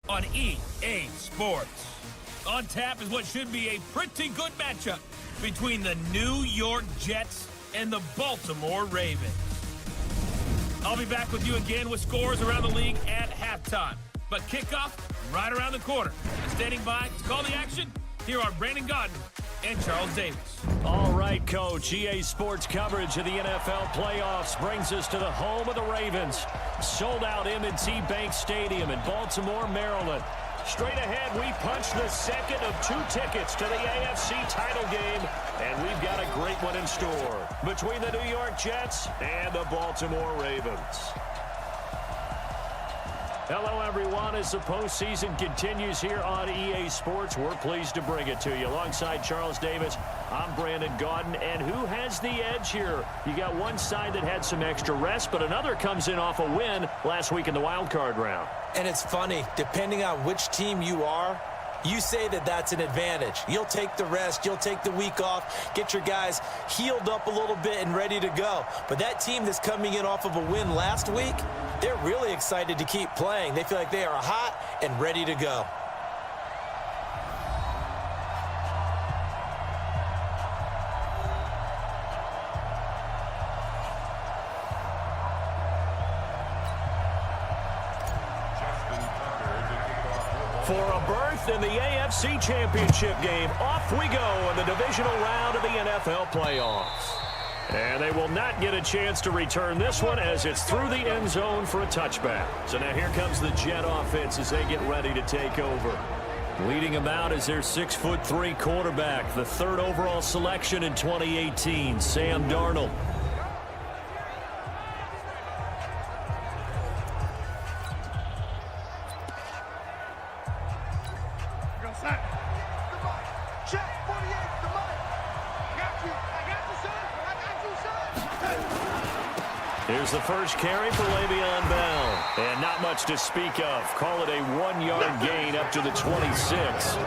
on EA Sports. On tap is what should be a pretty good matchup between the New York Jets and the Baltimore Ravens. I'll be back with you again with scores around the league at halftime. But kickoff right around the corner. And standing by to call the action, here are Brandon Gaudin and Charles Davis. All right, Coach. EA Sports coverage of the NFL playoffs brings us to the home of the Ravens. Sold out M&T Bank Stadium in Baltimore, Maryland. Straight ahead, we punch the second of 2 tickets to the AFC title game, and we've got a great one in store between the New York Jets and the Baltimore Ravens. Hello, everyone. As the postseason continues here on EA Sports, we're pleased to bring it to you. Alongside Charles Davis, I'm Brandon Gaudin. And who has the edge here? You got one side that had some extra rest, but another comes in off a win last week in the wild card round. And it's funny, depending on which team you are, you say that that's an advantage. You'll take the rest, you'll take the week off, get your guys healed up a little bit and ready to go. But that team that's coming in off of a win last week, they're really excited to keep playing. They feel like they are hot and ready to go. For a berth in the AFC Championship game, off we go in the divisional round of the NFL playoffs. And they will not get a chance to return this one as it's through the end zone for a touchback. So now here comes the Jet offense as they get ready to take over. Leading them out is their 6'3" quarterback, the 3rd overall selection in 2018, Sam Darnold. Here's the first carry for Le'Veon Bell. And not much to speak of. Call it a 1-yard gain up to the 26.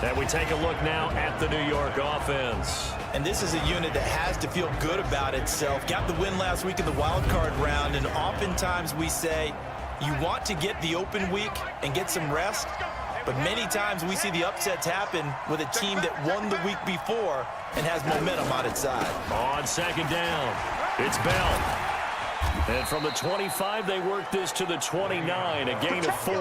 And we take a look now at the New York offense. And this is a unit that has to feel good about itself. Got the win last week in the wild card round, and oftentimes we say you want to get the open week and get some rest. But many times we see the upsets happen with a team that won the week before and has momentum on its side. On second down, it's Bell. And from the 25, they work this to the 29, a gain of 4.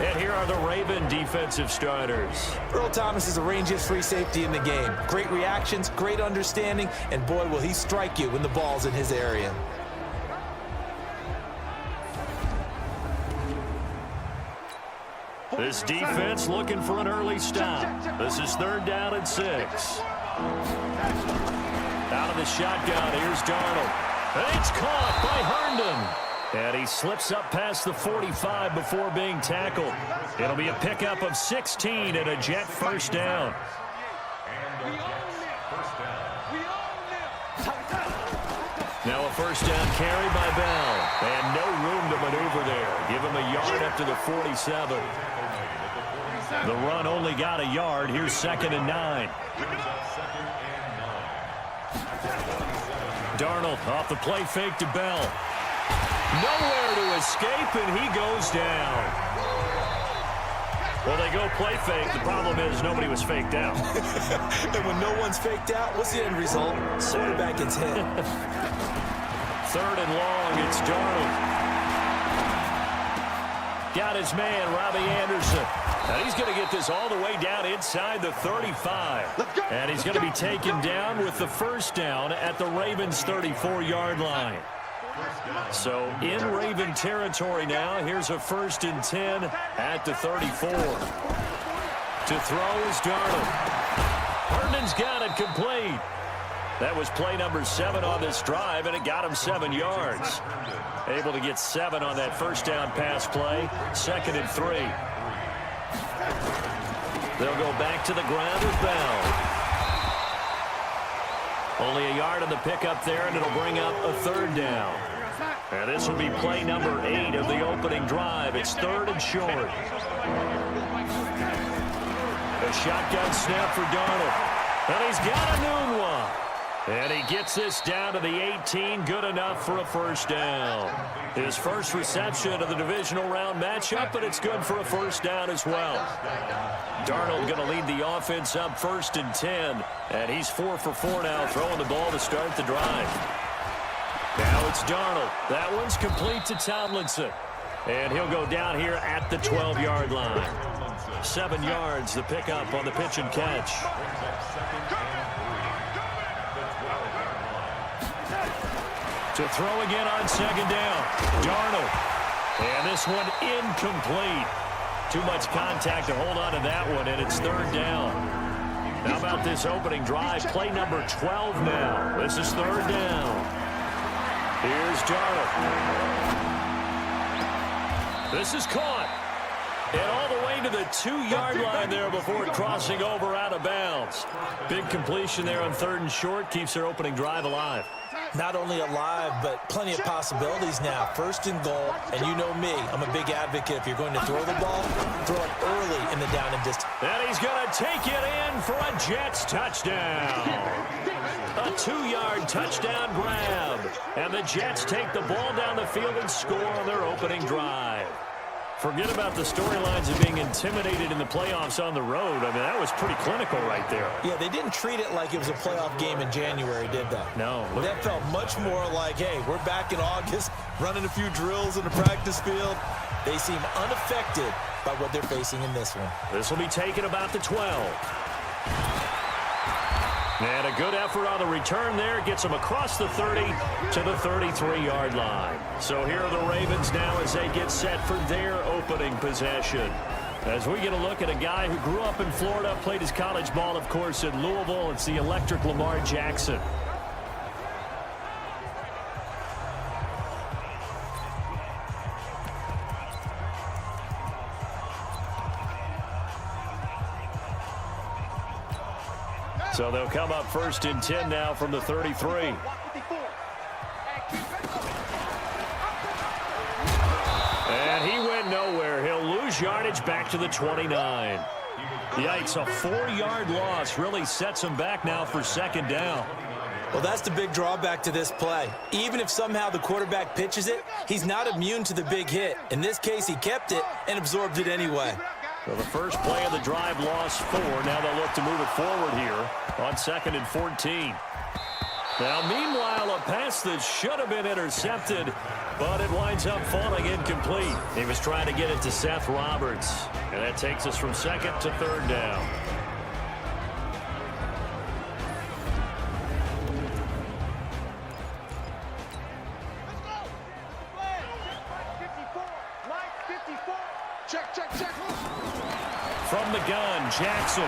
And here are the Raven defensive starters. Earl Thomas is the rangiest free safety in the game. Great reactions, great understanding, and boy, will he strike you when the ball's in his area. This defense looking for an early stop. This is 3rd down and 6. Out of the shotgun, here's Darnold. And it's caught by Herndon. And he slips up past the 45 before being tackled. It'll be a pickup of 16 and a Jet first down. Now a first down carry by Bell. And no room to maneuver there. Give him a yard up to the 47. The run only got a yard. Here's 2nd and 9. Darnold off the play fake to Bell. Nowhere to escape, and he goes down. Well, they go play fake. The problem is nobody was faked out. And when no one's faked out, what's the end result? Quarterback gets hit. 3rd and long, it's Darnold. Got his man, Robbie Anderson. And he's going to get this all the way down inside the 35. And he's going to be taken down with the first down at the Ravens' 34-yard line. So in Raven territory now, here's a 1st and 10 at the 34. To throw is Darnold. Herndon's got it complete. That was play number 7 on this drive, and it got him 7 yards. Able to get 7 on that first down pass play. 2nd and 3. They'll go back to the ground with Bell. Only a yard on the pickup there, and it'll bring up a 3rd down. And this will be play number 8 of the opening drive. It's 3rd and short. A shotgun snap for Darnold. And he's got a noon one. And he gets this down to the 18. Good enough for a first down. His first reception of the divisional round matchup, but it's good for a first down as well. Darnold going to lead the offense up 1st and 10, and he's 4 for 4 now, throwing the ball to start the drive. Now it's Darnold. That one's complete to Tomlinson, and he'll go down here at the 12-yard line. 7 yards, the pickup on the pitch and catch. To throw again on 2nd down. Darnold. And this one incomplete. Too much contact to hold on to that one, and it's 3rd down. How about this opening drive? Play number 12 now. This is 3rd down. Here's Darnold. This is caught. And all the way to the 2-yard line there before crossing over out of bounds. Big completion there on 3rd and short. Keeps their opening drive alive. Not only alive, but plenty of possibilities now. 1st and goal, and you know me. I'm a big advocate. If you're going to throw the ball, throw it early in the down and distance. And he's going to take it in for a Jets touchdown. A 2-yard touchdown grab. And the Jets take the ball down the field and score on their opening drive. Forget about the storylines of being intimidated in the playoffs on the road. I mean, that was pretty clinical right there. Yeah, they didn't treat it like it was a playoff game in January, did they? No. That felt much more like, hey, we're back in August, running a few drills in the practice field. They seem unaffected by what they're facing in this one. This will be taken about the 12. And a good effort on the return there. Gets them across the 30 to the 33-yard line. So here are the Ravens now as they get set for their opening possession. As we get a look at a guy who grew up in Florida, played his college ball, of course, in Louisville. It's the electric Lamar Jackson. So they'll come up 1st and 10 now from the 33. And he went nowhere. He'll lose yardage back to the 29. Yikes, a 4-yard loss really sets him back now for 2nd down. Well, that's the big drawback to this play. Even if somehow the quarterback pitches it, he's not immune to the big hit. In this case, he kept it and absorbed it anyway. So the first play of the drive lost 4. Now they'll look to move it forward here on 2nd and 14. Now, meanwhile, a pass that should have been intercepted, but it winds up falling incomplete. He was trying to get it to Seth Roberts, and that takes us from 2nd to 3rd down. From the gun, Jackson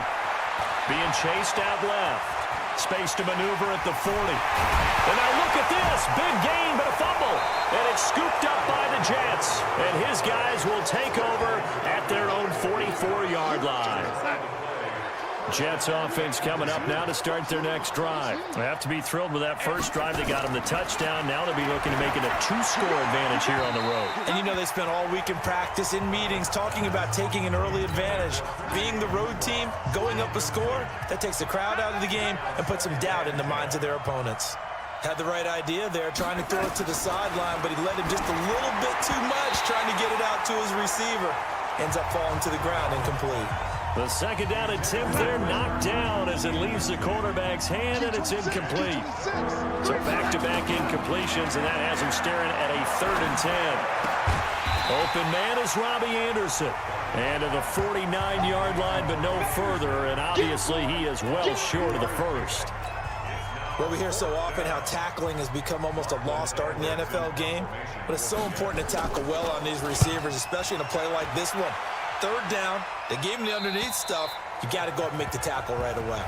being chased out left. Space to maneuver at the 40. And now look at this. Big gain, but a fumble. And it's scooped up by the Jets. And his guys will take over at their own 44-yard line. Jets offense coming up now to start their next drive. They have to be thrilled with that first drive. They got them the touchdown. Now they'll be looking to make it a 2-score advantage here on the road. And you know they spent all week in practice, in meetings, talking about taking an early advantage. Being the road team, going up a score, that takes the crowd out of the game and puts some doubt in the minds of their opponents. Had the right idea there, trying to throw it to the sideline, but he led him just a little bit too much, trying to get it out to his receiver. Ends up falling to the ground incomplete. The 2nd down attempt there knocked down as it leaves the quarterback's hand, and it's incomplete. So back-to-back incompletions, and that has him staring at a 3rd and 10. Open man is Robbie Anderson. And to the 49-yard line, but no further, and obviously he is well short of the first. Well, we hear so often how tackling has become almost a lost art in the NFL game, but it's so important to tackle well on these receivers, especially in a play like this one. 3rd down, they gave him the underneath stuff. You got to go up and make the tackle right away.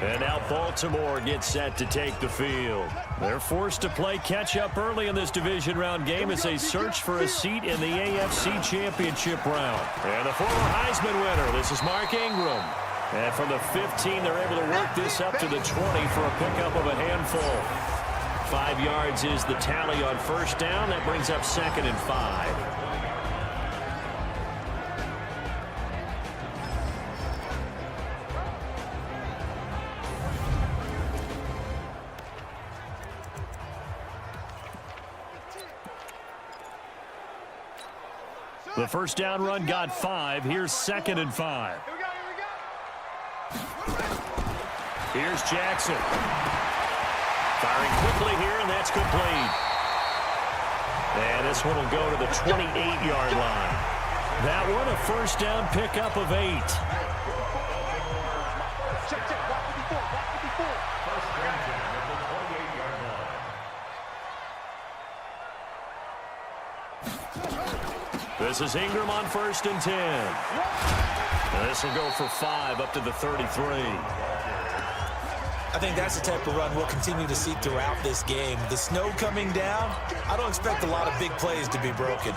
And now Baltimore gets set to take the field. They're forced to play catch-up early in this division round game as they search for a seat in the AFC Championship round. And the former Heisman winner, this is Mark Ingram. And from the 15, they're able to work this up to the 20 for a pickup of a handful. 5 yards is the tally on 1st down. That brings up 2nd and 5. The first down run got 5. Here's 2nd and 5. Here's Jackson. Firing quickly here, and that's complete. And this one will go to the 28-yard line. That one, a first down pickup of 8. This is Ingram on 1st and 10. And this will go for 5 up to the 33. I think that's the type of run we'll continue to see throughout this game. The snow coming down, I don't expect a lot of big plays to be broken.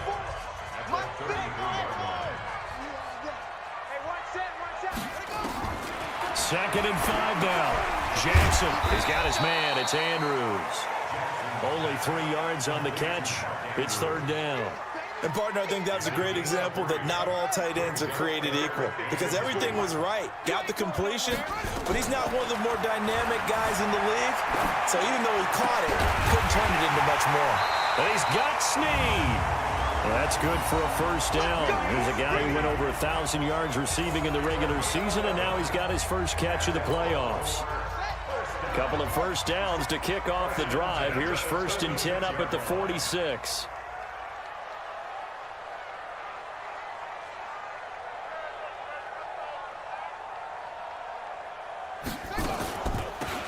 Second and 5 now. Jackson has got his man. It's Andrews. Only 3 yards on the catch. It's 3rd down. And, partner, I think that's a great example that not all tight ends are created equal because everything was right. Got the completion, but he's not one of the more dynamic guys in the league. So even though he caught it, couldn't turn it into much more. And he's got Snead. Well, that's good for a first down. Here's a guy who went over 1,000 yards receiving in the regular season, and now he's got his first catch of the playoffs. Couple of first downs to kick off the drive. Here's 1st and 10 up at the 46.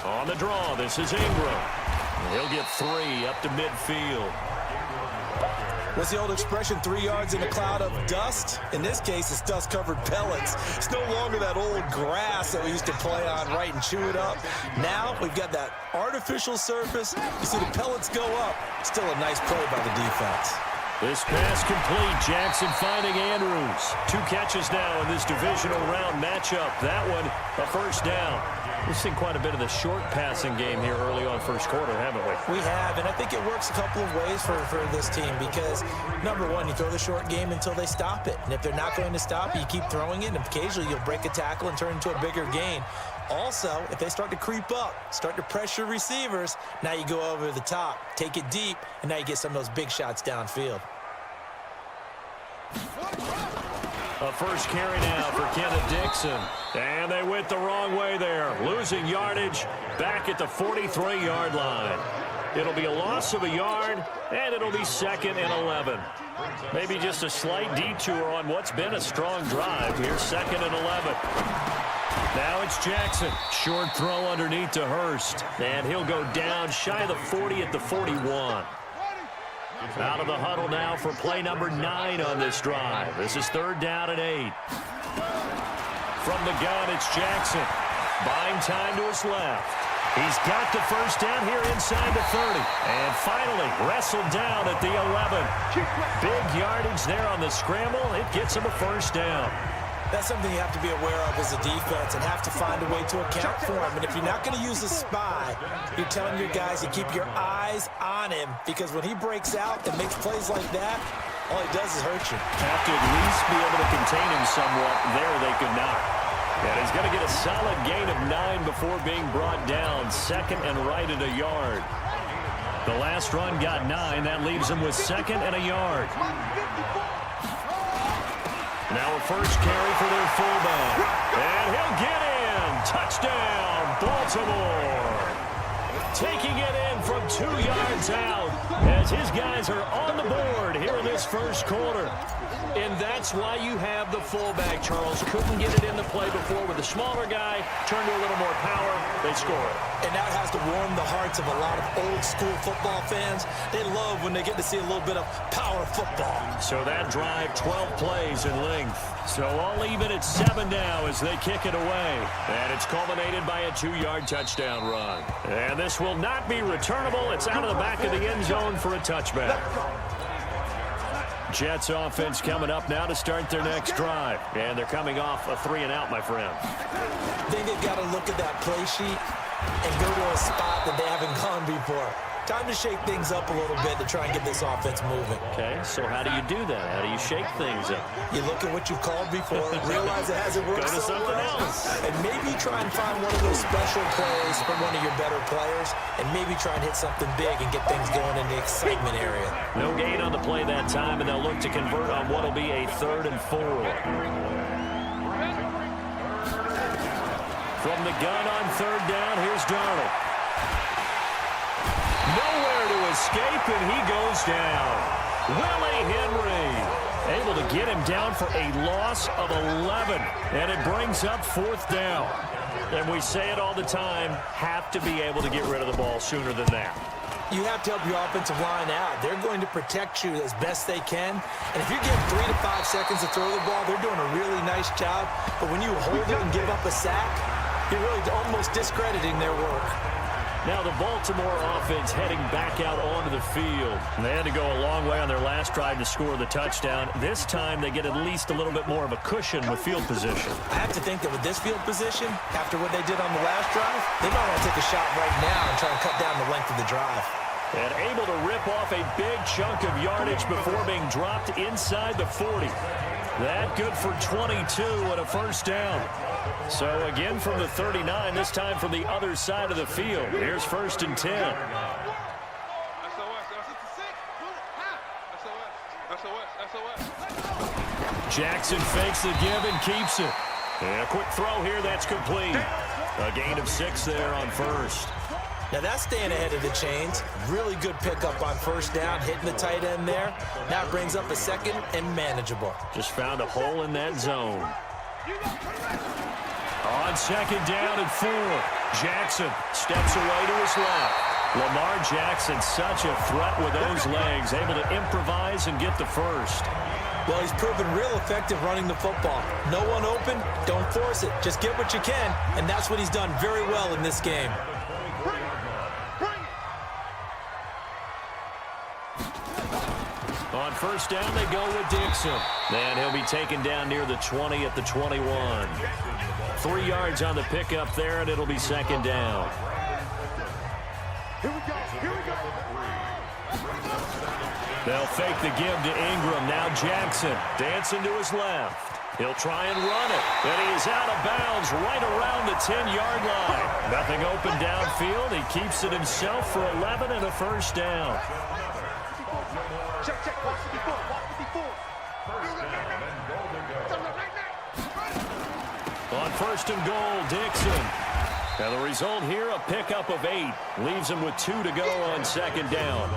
On the draw, this is Ingram. He'll get 3 up to midfield. What's the old expression, 3 yards in a cloud of dust? In this case, it's dust-covered pellets. It's no longer that old grass that we used to play on, right, and chew it up. Now we've got that artificial surface. You see the pellets go up. Still a nice play by the defense. This pass complete. Jackson finding Andrews. 2 catches now in this divisional round matchup. That one, a first down. We've seen quite a bit of the short passing game here early on first quarter, haven't we? We have, and I think it works a couple of ways for this team because, number one, you throw the short game until they stop it. And if they're not going to stop it, you keep throwing it, and occasionally you'll break a tackle and turn into a bigger gain. Also, if they start to creep up, start to pressure receivers, now you go over the top, take it deep, and now you get some of those big shots downfield. A first carry now for Kenneth Dixon. And they went the wrong way there. Losing yardage back at the 43-yard line. It'll be a loss of a yard, and it'll be 2nd and 11. Maybe just a slight detour on what's been a strong drive. Here's 2nd and 11. Now it's Jackson. Short throw underneath to Hurst. And he'll go down shy of the 40 at the 41. Out of the huddle now for play number 9 on this drive. This is 3rd down and 8. From the gun, it's Jackson. Buying time to his left. He's got the first down here inside the 30. And finally wrestled down at the 11. Big yardage there on the scramble. It gets him a first down. That's something you have to be aware of as a defense and have to find a way to account for him. And if you're not going to use a spy, you're telling your guys to keep your eyes on him because when he breaks out and makes plays like that, all he does is hurt you. Have to at least be able to contain him somewhat. There they could not. And he's going to get a solid gain of 9 before being brought down. 2nd and right at a yard. The last run got 9. That leaves him with 2nd and a yard. Now a first carry for their fullback. And he'll get in. Touchdown, Baltimore. Taking it in from 2 yards out as his guys are on the board here in this first quarter. And that's why you have the fullback, Charles. Couldn't get it into play before with the smaller guy. Turned to a little more power. They score it. And that has to warm the hearts of a lot of old-school football fans. They love when they get to see a little bit of power football. So that drive, 12 plays in length. So all even at 7 now as they kick it away. And it's culminated by a 2-yard touchdown run. And this will not be returnable. It's out of the back of the end zone for a touchback. Jets offense coming up now to start their next drive. And they're coming off a 3-and-out, my friend. I think they've got to look at that play sheet and go to a spot that they haven't gone before. time to shake things up a little bit to try and get this offense moving. Okay, so how do you do that? How do you shake things up? You look at what you've called before, realize it hasn't worked Go to so something well, else. and maybe try and find one of those special plays from one of your better players, and maybe try and hit something big and get things going in the excitement area. No gain on the play that time, and they'll look to convert on what will be a 3rd and 4. From the gun on 3rd down, here's Darnold. Nowhere to escape, and he goes down. Willie Henry able to get him down for a loss of 11, and it brings up 4th down. And we say it all the time, have to be able to get rid of the ball sooner than that. You have to help your offensive line out. They're going to protect you as best they can. And if you're getting 3 to 5 seconds to throw the ball, they're doing a really nice job. But when you hold it and give up a sack, you're really almost discrediting their work. Now the Baltimore offense heading back out onto the field. They had to go a long way on their last drive to score the touchdown. This time they get at least a little bit more of a cushion with field position. I have to think that with this field position, after what they did on the last drive, they might want to take a shot right now and try and cut down the length of the drive. And able to rip off a big chunk of yardage before being dropped inside the 40. That good for 22 and a 1st down. So again from the 39, this time from the other side of the field. Here's 1st and 10. Jackson fakes the give and keeps it. And a quick throw here, that's complete. A gain of 6 there on 1st. Now that's staying ahead of the chains. Really good pickup on 1st down, hitting the tight end there. Now brings up a 2nd and manageable. Just found a hole in that zone. On 2nd down and 4. Jackson steps away to his left. Lamar Jackson, such a threat with those legs, able to improvise and get the 1st. Well, he's proven real effective running the football. No one open, don't force it. Just get what you can, and that's what he's done very well in this game. On 1st down, they go with Dixon. And he'll be taken down near the 20 at the 21. 3 yards on the pickup there, and it'll be 2nd down. Here we go. They'll fake the give to Ingram. Now Jackson dancing to his left. He'll try and run it. And he's out of bounds right around the 10-yard line. Nothing open downfield. He keeps it himself for 11 and a 1st down. Check. Watch 54. On 1st and goal, Dixon. And the result here, a pickup of 8. Leaves him with 2 to go on 2nd down.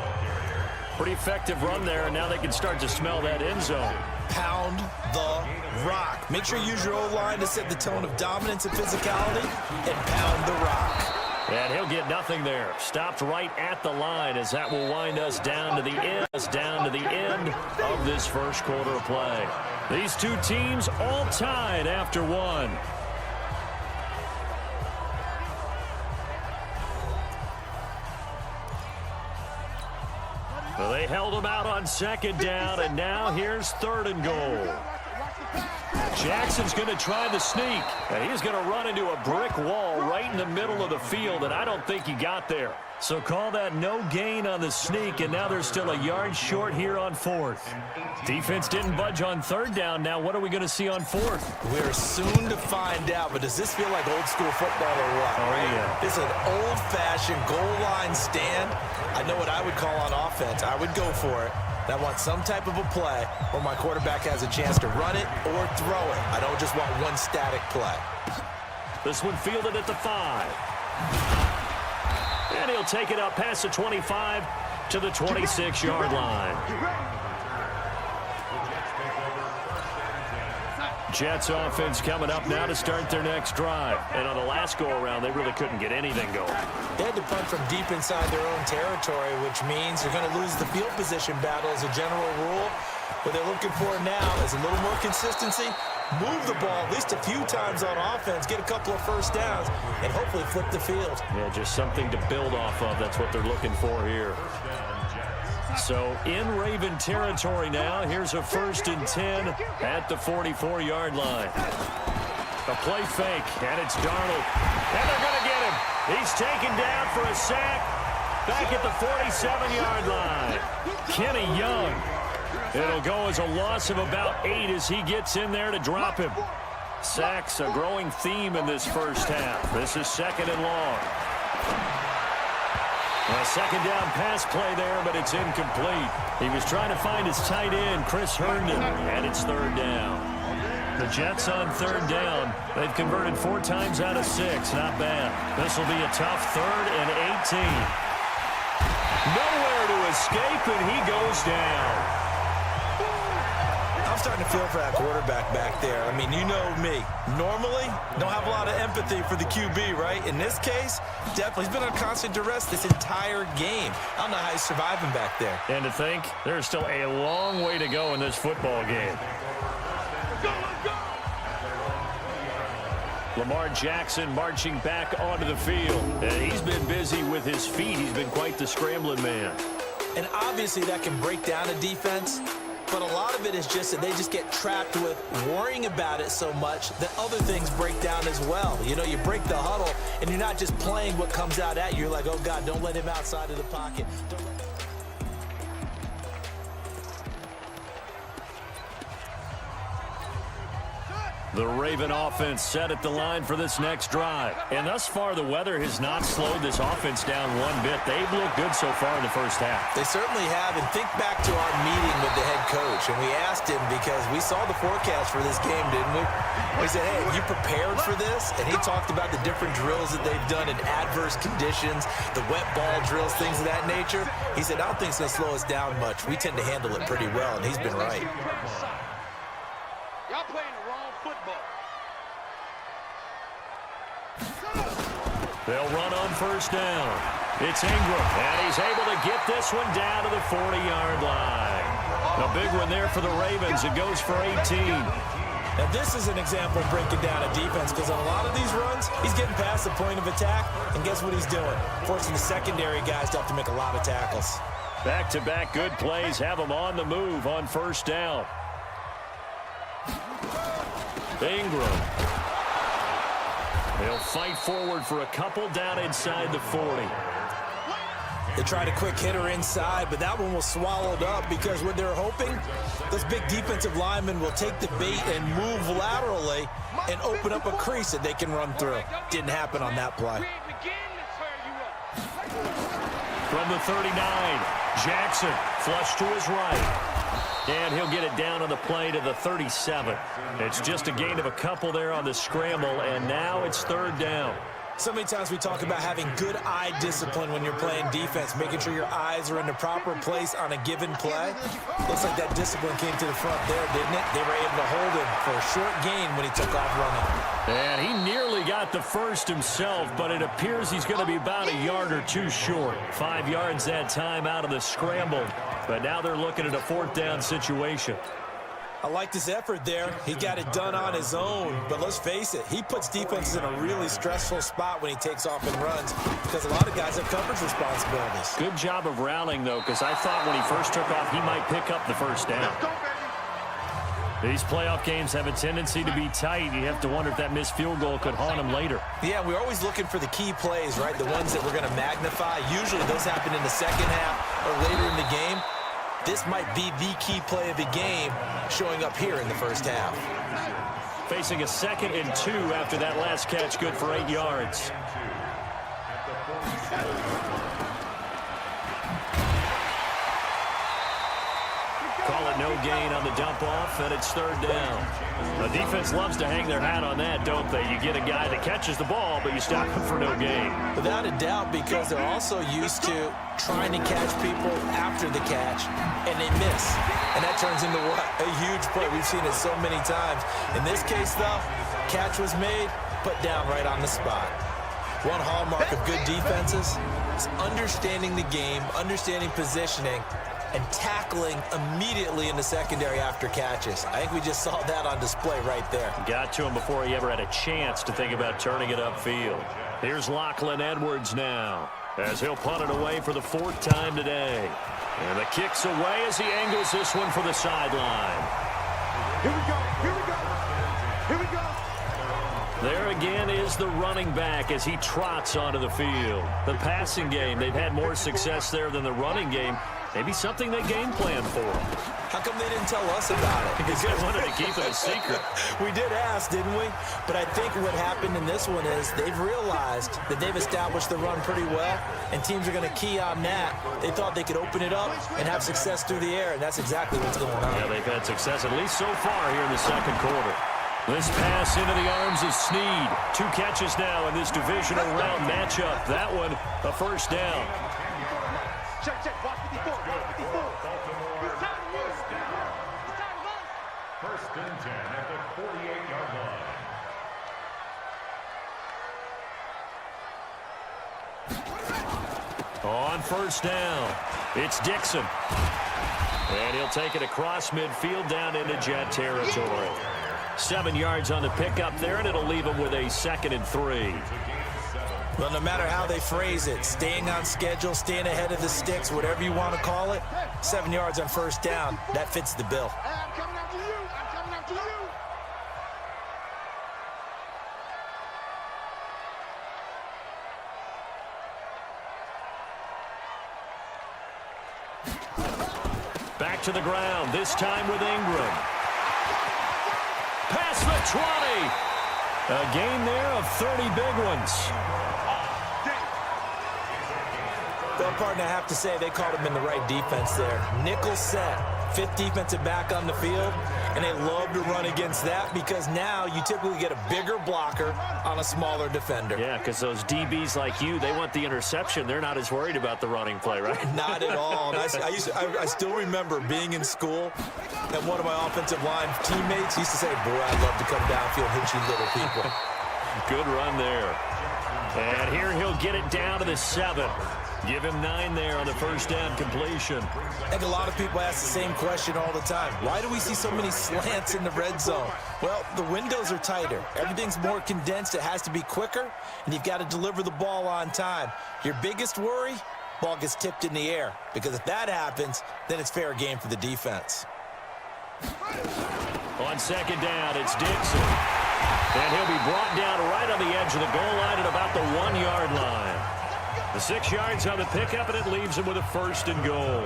Pretty effective run there, and now they can start to smell that end zone. Pound the rock. Make sure you use your O-line to set the tone of dominance and physicality, and pound the rock. And he'll get nothing there. Stopped right at the line as that will wind us down to the end of this 1st quarter of play. These two teams all tied after 1. Well, they held him out on 2nd down, and now here's 3rd and goal. Jackson's going to try the sneak, and he's going to run into a brick wall right in the middle of the field, and I don't think he got there. So call that no gain on the sneak, and now they're still a yard short here on 4th. Defense didn't budge on 3rd down. Now what are we going to see on 4th? We're soon to find out, but does this feel like old school football or what? Oh, yeah. It's an old-fashioned goal line stand. I know what I would call on offense. I would go for it. I want some type of a play where my quarterback has a chance to run it or throw it. I don't just want one static play. This one fielded at the 5. And he'll take it up past the 25 to the 26-yard line. Jets offense coming up now to start their next drive. And on the last go-around, they really couldn't get anything going. They had to punt from deep inside their own territory, which means they're going to lose the field position battle as a general rule. What they're looking for now is a little more consistency, move the ball at least a few times on offense, get a couple of 1st downs, and hopefully flip the field. Yeah, just something to build off of. That's what they're looking for here. So in Raven territory now, here's a 1st and 10 at the 44-yard line. A play fake, and it's Darnold. And they're going to get him. He's taken down for a sack. back at the 47-yard line. Kenny Young. It'll go as a loss of about 8 as he gets in there to drop him. Sacks, a growing theme in this first half. This is 2nd and long. A second down pass play there, but it's incomplete. He was trying to find his tight end, Chris Herndon, and it's 3rd down. The Jets on 3rd down. They've converted 4 times out of 6. Not bad. This will be a tough 3rd and 18. Nowhere to escape, and he goes down. I'm starting to feel for that quarterback back there. I mean, you know me. Normally, don't have a lot of empathy for the QB, right? In this case, definitely. He's been on constant duress this entire game. I don't know how he's surviving back there. And to think, there's still a long way to go in this football game. Lamar Jackson marching back onto the field. And he's been busy with his feet. He's been quite the scrambling man. And obviously that can break down a defense. But a lot of it is just that they just get trapped with worrying about it so much that other things break down as well. You know, you break the huddle, and you're not just playing what comes out at you. You're like, oh, God, don't let him outside of the pocket. The Raven offense set at the line for this next drive. And thus far, the weather has not slowed this offense down one bit. They've looked good so far in the first half. They certainly have. And think back to our meeting with the head coach. And we asked him because we saw the forecast for this game, didn't we? We said, hey, you prepared for this? And he talked about the different drills that they've done in adverse conditions, the wet ball drills, things of that nature. He said, I don't think it's going to slow us down much. We tend to handle it pretty well, and he's been right. Y'all playing the wrong football. They'll run on 1st down. It's Ingram, and he's able to get this one down to the 40-yard line. A big one there for the Ravens. It goes for 18. Now, this is an example of breaking down a defense because on a lot of these runs, he's getting past the point of attack, and guess what he's doing? Forcing the secondary guys to have to make a lot of tackles. Back-to-back good plays have him on the move on 1st down. Ingram. He'll fight forward for a couple down inside the 40. They tried a quick hitter inside, but that one was swallowed up because what they're hoping, those big defensive linemen will take the bait and move laterally and open up a crease that they can run through. Didn't happen on that play. From the 39, Jackson flush to his right. And he'll get it down on the play to the 37. It's just a gain of a couple there on the scramble, and now it's 3rd down. So many times we talk about having good eye discipline when you're playing defense, making sure your eyes are in the proper place on a given play. Looks like that discipline came to the front there, didn't it? They were able to hold him for a short gain when he took off running. And he nearly got the first himself, but it appears he's going to be about a yard or two short. 5 yards that time out of the scramble. But now they're looking at a 4th down situation. I liked his effort there. He got it done on his own. But let's face it, he puts defenses in a really stressful spot when he takes off and runs because a lot of guys have coverage responsibilities. Good job of rallying, though, because I thought when he first took off, he might pick up the 1st down. These playoff games have a tendency to be tight. You have to wonder if that missed field goal could haunt him later. Yeah, we're always looking for the key plays, right? The ones that we're going to magnify. Usually those happen in the second half or later in the game. This might be the key play of the game showing up here in the first half. Facing a 2nd and 2 after that last catch, good for 8 yards. Call it no gain on the dump off, and it's 3rd down. The defense loves to hang their hat on that, don't they? You get a guy that catches the ball, but you stop him for no gain. Without a doubt, because they're also used to trying to catch people after the catch, and they miss. And that turns into what? A huge play. We've seen it so many times. In this case, though, catch was made, put down right on the spot. One hallmark of good defenses is understanding the game, understanding positioning, and tackling immediately in the secondary after catches. I think we just saw that on display right there. Got to him before he ever had a chance to think about turning it upfield. Here's Lachlan Edwards now, as he'll punt it away for the 4th time today. And the kick's away as he angles this one for the sideline. Here we go. Here we go. Here we go. There again is the running back as he trots onto the field. The passing game, they've had more success there than the running game. Maybe something they game plan for. How come they didn't tell us about it? Because they wanted to keep it a secret. We did ask, didn't we? But I think what happened in this one is they've realized that they've established the run pretty well, and teams are going to key on that. They thought they could open it up and have success through the air, and that's exactly what's going on. Yeah, they've had success at least so far here in the second quarter. This pass into the arms of Snead. 2 catches now in this divisional round matchup. That one, a first down. Check, check. Watch 54. Watch 54. First and 10 at the 48-yard line. On first down, it's Dixon. And he'll take it across midfield down into Jet territory. 7 yards on the pickup there, and it'll leave him with a 2nd and 3. Well, no matter how they phrase it, staying on schedule, staying ahead of the sticks, whatever you want to call it, 7 yards on first down, that fits the bill. I'm coming after you. I'm coming after you. Back to the ground, this time with Ingram. Past the 20. A gain there of 30 big ones. Well, partner, I have to say they called him in the right defense there. Nickel set, 5th defensive back on the field, and they love to run against that because now you typically get a bigger blocker on a smaller defender. Yeah, because those DBs like you, they want the interception. They're not as worried about the running play, right? Not at all. And I still remember being in school, and one of my offensive line teammates used to say, boy, I'd love to come downfield and hit you little people. Good run there. And here he'll get it down to the 7. Give him 9 there on the first down completion. I think a lot of people ask the same question all the time. Why do we see so many slants in the red zone? Well, the windows are tighter. Everything's more condensed. It has to be quicker, and you've got to deliver the ball on time. Your biggest worry, ball gets tipped in the air, because if that happens, then it's fair game for the defense. On second down, it's Dixon. And he'll be brought down right on the edge of the goal line at about the 1-yard line. The 6 yards on the pickup, and it leaves him with a 1st and goal.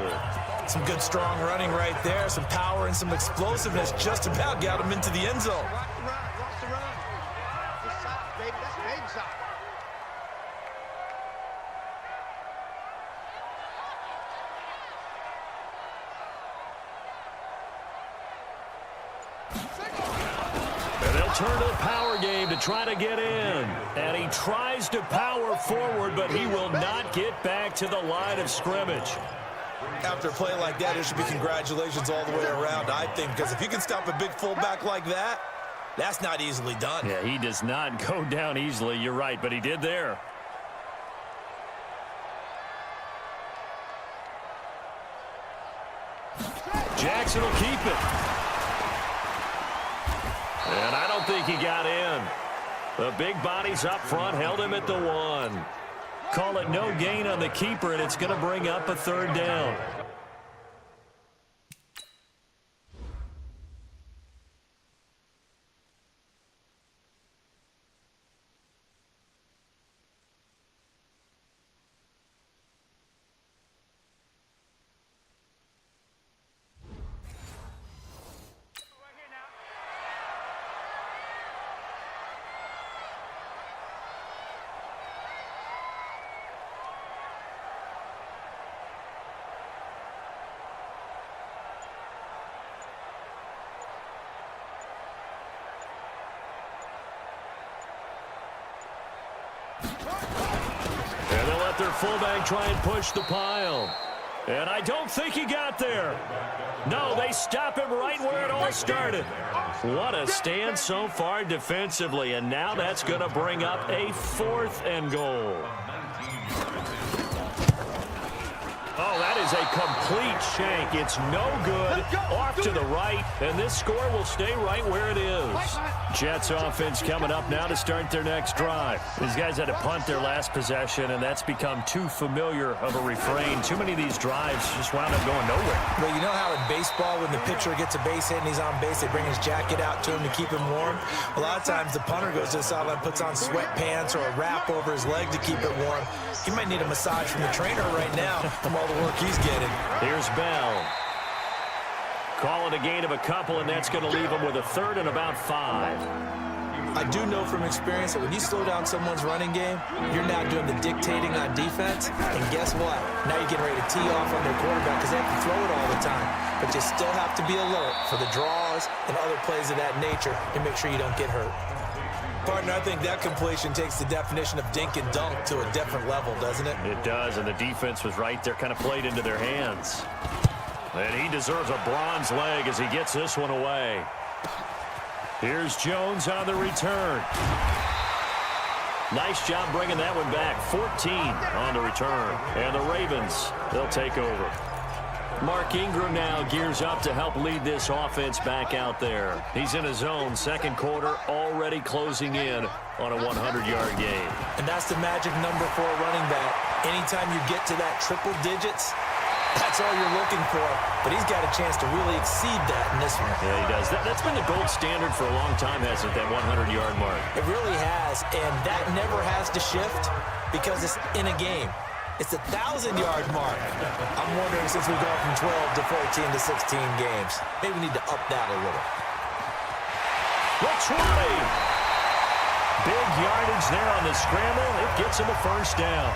Some good, strong running right there. Some power and some explosiveness just about got him into the end zone. Watch the run. The side, baby. That's baby side. And they'll turn to the power game to try to get in. And he tries to power forward, but he will not get back to the line of scrimmage. After a play like that, there should be congratulations all the way around, I think, because if you can stop a big fullback like that, that's not easily done. Yeah, he does not go down easily. You're right, but he did there. Jackson will keep it. And I don't think he got in. The big bodies up front held him at the 1. Call it no gain on the keeper, and it's going to bring up a 3rd down. And they'll let their fullback try and push the pile. And I don't think he got there. No, they stop him right where it all started. What a stand so far defensively. And now that's going to bring up a 4th and goal. Oh, that is is a complete shank. It's no good. Off to the right, and this score will stay right where it is. Jets offense coming up now to start their next drive. These guys had to punt their last possession, and that's become too familiar of a refrain. Too many of these drives just wound up going nowhere. Well, you know how in baseball when the pitcher gets a base hit and he's on base, they bring his jacket out to him to keep him warm? A lot of times the punter goes to the sideline, puts on sweatpants or a wrap over his leg to keep it warm. He might need a massage from the trainer right now from all the work he's getting. Here's Bell. Calling a gain of a couple, and that's going to leave him with a third and about 5. I do know from experience that when you slow down someone's running game, you're now doing the dictating on defense. And guess what? Now you're getting ready to tee off on their quarterback because they have to throw it all the time. But you still have to be alert for the draws and other plays of that nature and make sure you don't get hurt. Partner, I think that completion takes the definition of dink and dunk to a different level, doesn't it? It does, and the defense was right there, kind of played into their hands. And he deserves a bronze leg as he gets this one away. Here's Jones on the return. Nice job bringing that one back. 14 on the return. And the Ravens, they'll take over. Mark Ingram now gears up to help lead this offense back out there. He's in his zone, second quarter, already closing in on a 100-yard game. And that's the magic number for a running back. Anytime you get to that triple digits, that's all you're looking for. But he's got a chance to really exceed that in this one. Yeah, he does. That's been the gold standard for a long time, hasn't it, that 100-yard mark? It really has, and that never has to shift because it's in a game. It's a 1,000-yard mark. I'm wondering, since we've gone from 12 to 14 to 16 games, maybe we need to up that a little. The 20. Big yardage there on the scramble. It gets him a first down.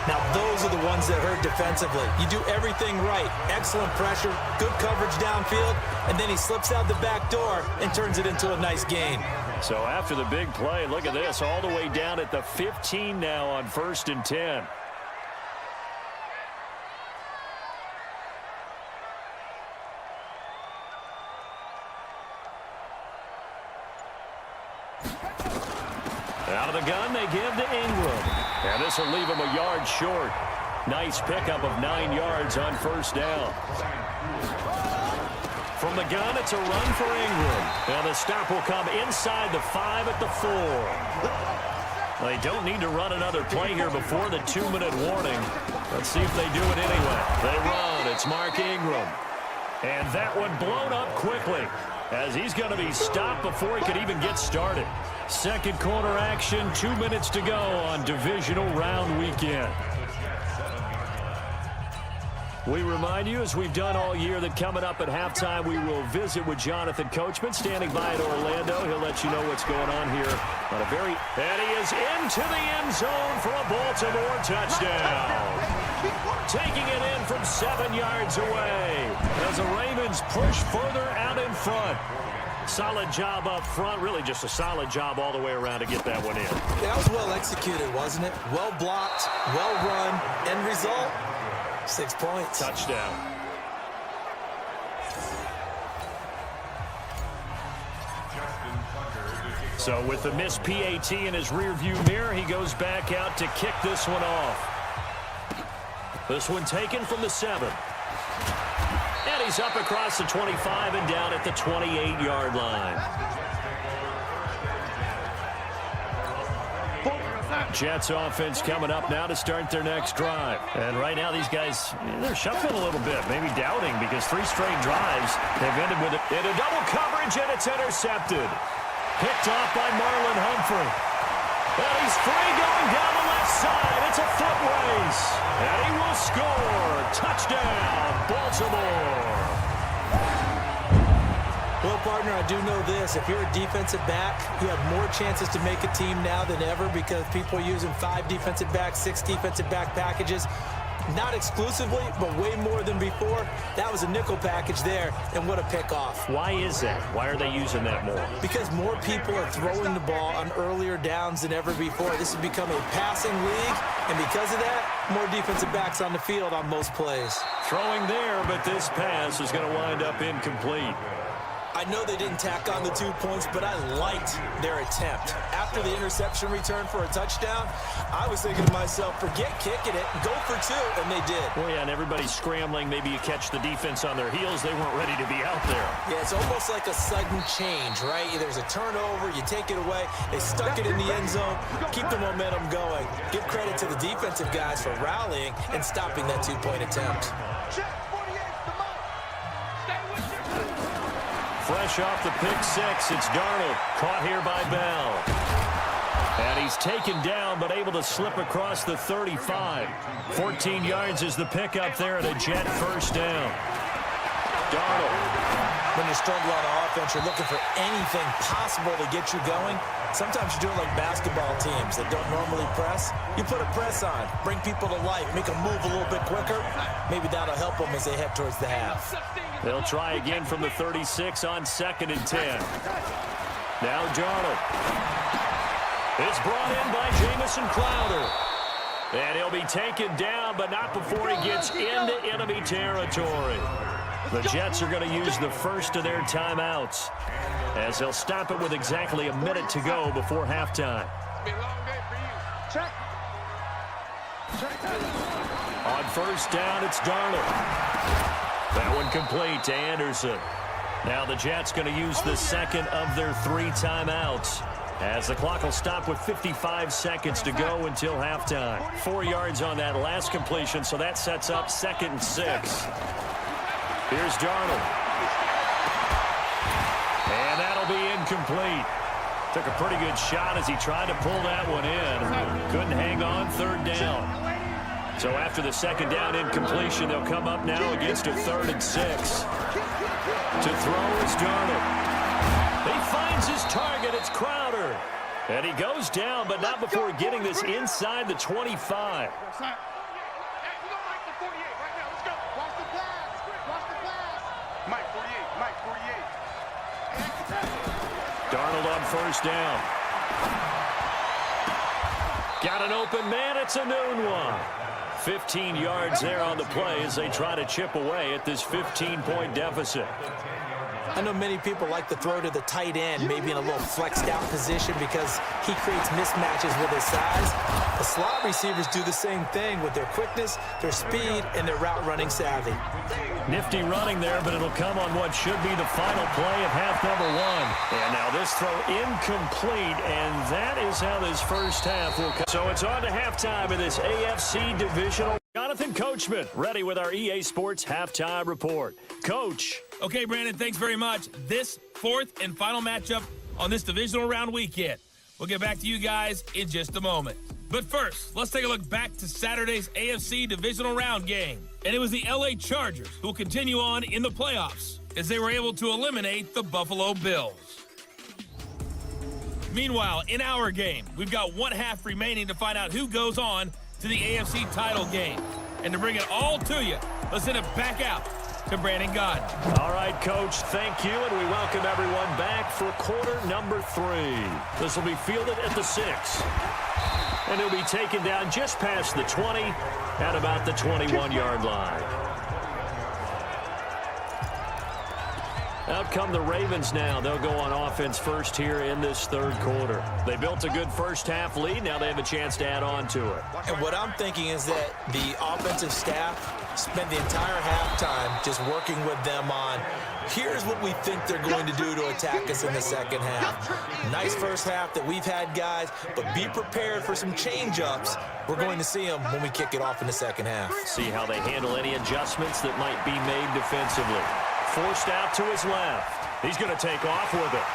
Now, those are the ones that hurt defensively. You do everything right. Excellent pressure, good coverage downfield, and then he slips out the back door and turns it into a nice gain. So after the big play, look at this, all the way down at the 15 now on 1st and 10. Out of the gun, they give to Ingram. And this will leave him a yard short. Nice pickup of 9 yards on first down. From the gun, it's a run for Ingram. And the stop will come inside the 5 at the 4. They don't need to run another play here before the 2-minute warning. Let's see if they do it anyway. They run. It's Mark Ingram. And that one blown up quickly as he's going to be stopped before he could even get started. Second quarter action, 2 minutes to go on divisional round weekend. We remind you, as we've done all year, that coming up at halftime, we will visit with Jonathan Coachman, standing by in Orlando. He'll let you know what's going on here on a very... And he is into the end zone for a Baltimore touchdown. Taking it in from 7 yards away as the Ravens push further out in front. Solid job up front, really just a solid job all the way around to get that one in. That was well executed, wasn't it? Well blocked, well run, end result, 6 points. Touchdown. So with the missed PAT in his rearview mirror, he goes back out to kick this one off. This one taken from the 7. And he's up across the 25 and down at the 28-yard line. Jets offense coming up now to start their next drive. And right now these guys, they're shuffling a little bit, maybe doubting, because 3 straight drives they've ended with it in a double coverage, and it's intercepted. Picked off by Marlon Humphrey. And he's free going down the left side. It's a foot race. And he will score. Touchdown, Baltimore. Well, partner, I do know this. If you're a defensive back, you have more chances to make a team now than ever because people are using 5 defensive backs, 6 defensive back packages. Not exclusively, but way more than before. That was a nickel package there, and what a pickoff. Why is that? Why are they using that more? Because more people are throwing the ball on earlier downs than ever before. This has become a passing league, and because of that, more defensive backs on the field on most plays. Throwing there, but this pass is going to wind up incomplete. I know they didn't tack on the 2 points, but I liked their attempt. After the interception return for a touchdown, I was thinking to myself, forget kicking it, go for 2, and they did. Well, yeah, and everybody's scrambling. Maybe you catch the defense on their heels. They weren't ready to be out there. Yeah, it's almost like a sudden change, right? There's a turnover, you take it away, they stuck it in the end zone, keep the momentum going. Give credit to the defensive guys for rallying and stopping that 2-point attempt. Fresh off the pick 6, it's Darnold, caught here by Bell. And he's taken down, but able to slip across the 35. 14 yards is the pickup there at a Jet first down. Darnold. When you struggle on offense, you're looking for anything possible to get you going. Sometimes you do it like basketball teams that don't normally press. You put a press on, bring people to life, make them move a little bit quicker. Maybe that'll help them as they head towards the half. They'll try again from the 36 on 2nd and 10. Now Darnold. It's brought in by Jamison Crowder. And he'll be taken down, but not before he gets into enemy territory. The Jets are going to use the first of their timeouts, as they'll stop it with exactly a minute to go before halftime. On first down, it's Darnold. That one complete to Anderson. Now the Jets going to use the second of their 3 timeouts, as the clock will stop with 55 seconds to go until halftime. 4 yards on that last completion, so that sets up 2nd and 6. Here's Darnold. And that'll be incomplete. Took a pretty good shot as he tried to pull that one in. Couldn't hang on, 3rd down. So after the 2nd down incompletion, they'll come up now against a 3rd and 6. To throw is Darnold. He finds his target. It's Crowder. And he goes down, but not before getting this inside the 25. Darnold on first down. Got an open man. It's a noon one. 15 yards there on the play as they try to chip away at this 15-point deficit. I know many people like to throw to the tight end, maybe in a little flexed out position because he creates mismatches with his size. The slot receivers do the same thing with their quickness, their speed, and their route running savvy. Nifty running there, but it'll come on what should be the final play of half number 1. And now this throw incomplete, and that is how this first half will come. So it's on to halftime in this AFC divisional. Jonathan Coachman ready with our EA Sports halftime report. Coach. Okay, Brandon, thanks very much. This 4th and final matchup on this divisional round weekend. We'll get back to you guys in just a moment. But first, let's take a look back to Saturday's AFC divisional round game. And it was the LA Chargers who will continue on in the playoffs as they were able to eliminate the Buffalo Bills. Meanwhile, in our game, we've got 1 half remaining to find out who goes on to the AFC title game. And to bring it all to you, let's send it back out to Brandon Godden. All right, Coach, thank you, and we welcome everyone back for quarter number 3. This will be fielded at the 6. And he'll be taken down just past the 20 at about the 21-yard line. Out come the Ravens now. They'll go on offense first here in this 3rd quarter. They built a good first half lead. Now they have a chance to add on to it. And what I'm thinking is that the offensive staff spent the entire halftime just working with them on, here's what we think they're going to do to attack us in the second half. Nice first half that we've had, guys, but be prepared for some change-ups. We're going to see them when we kick it off in the second half. See how they handle any adjustments that might be made defensively. Forced out to his left. He's going to take off with it.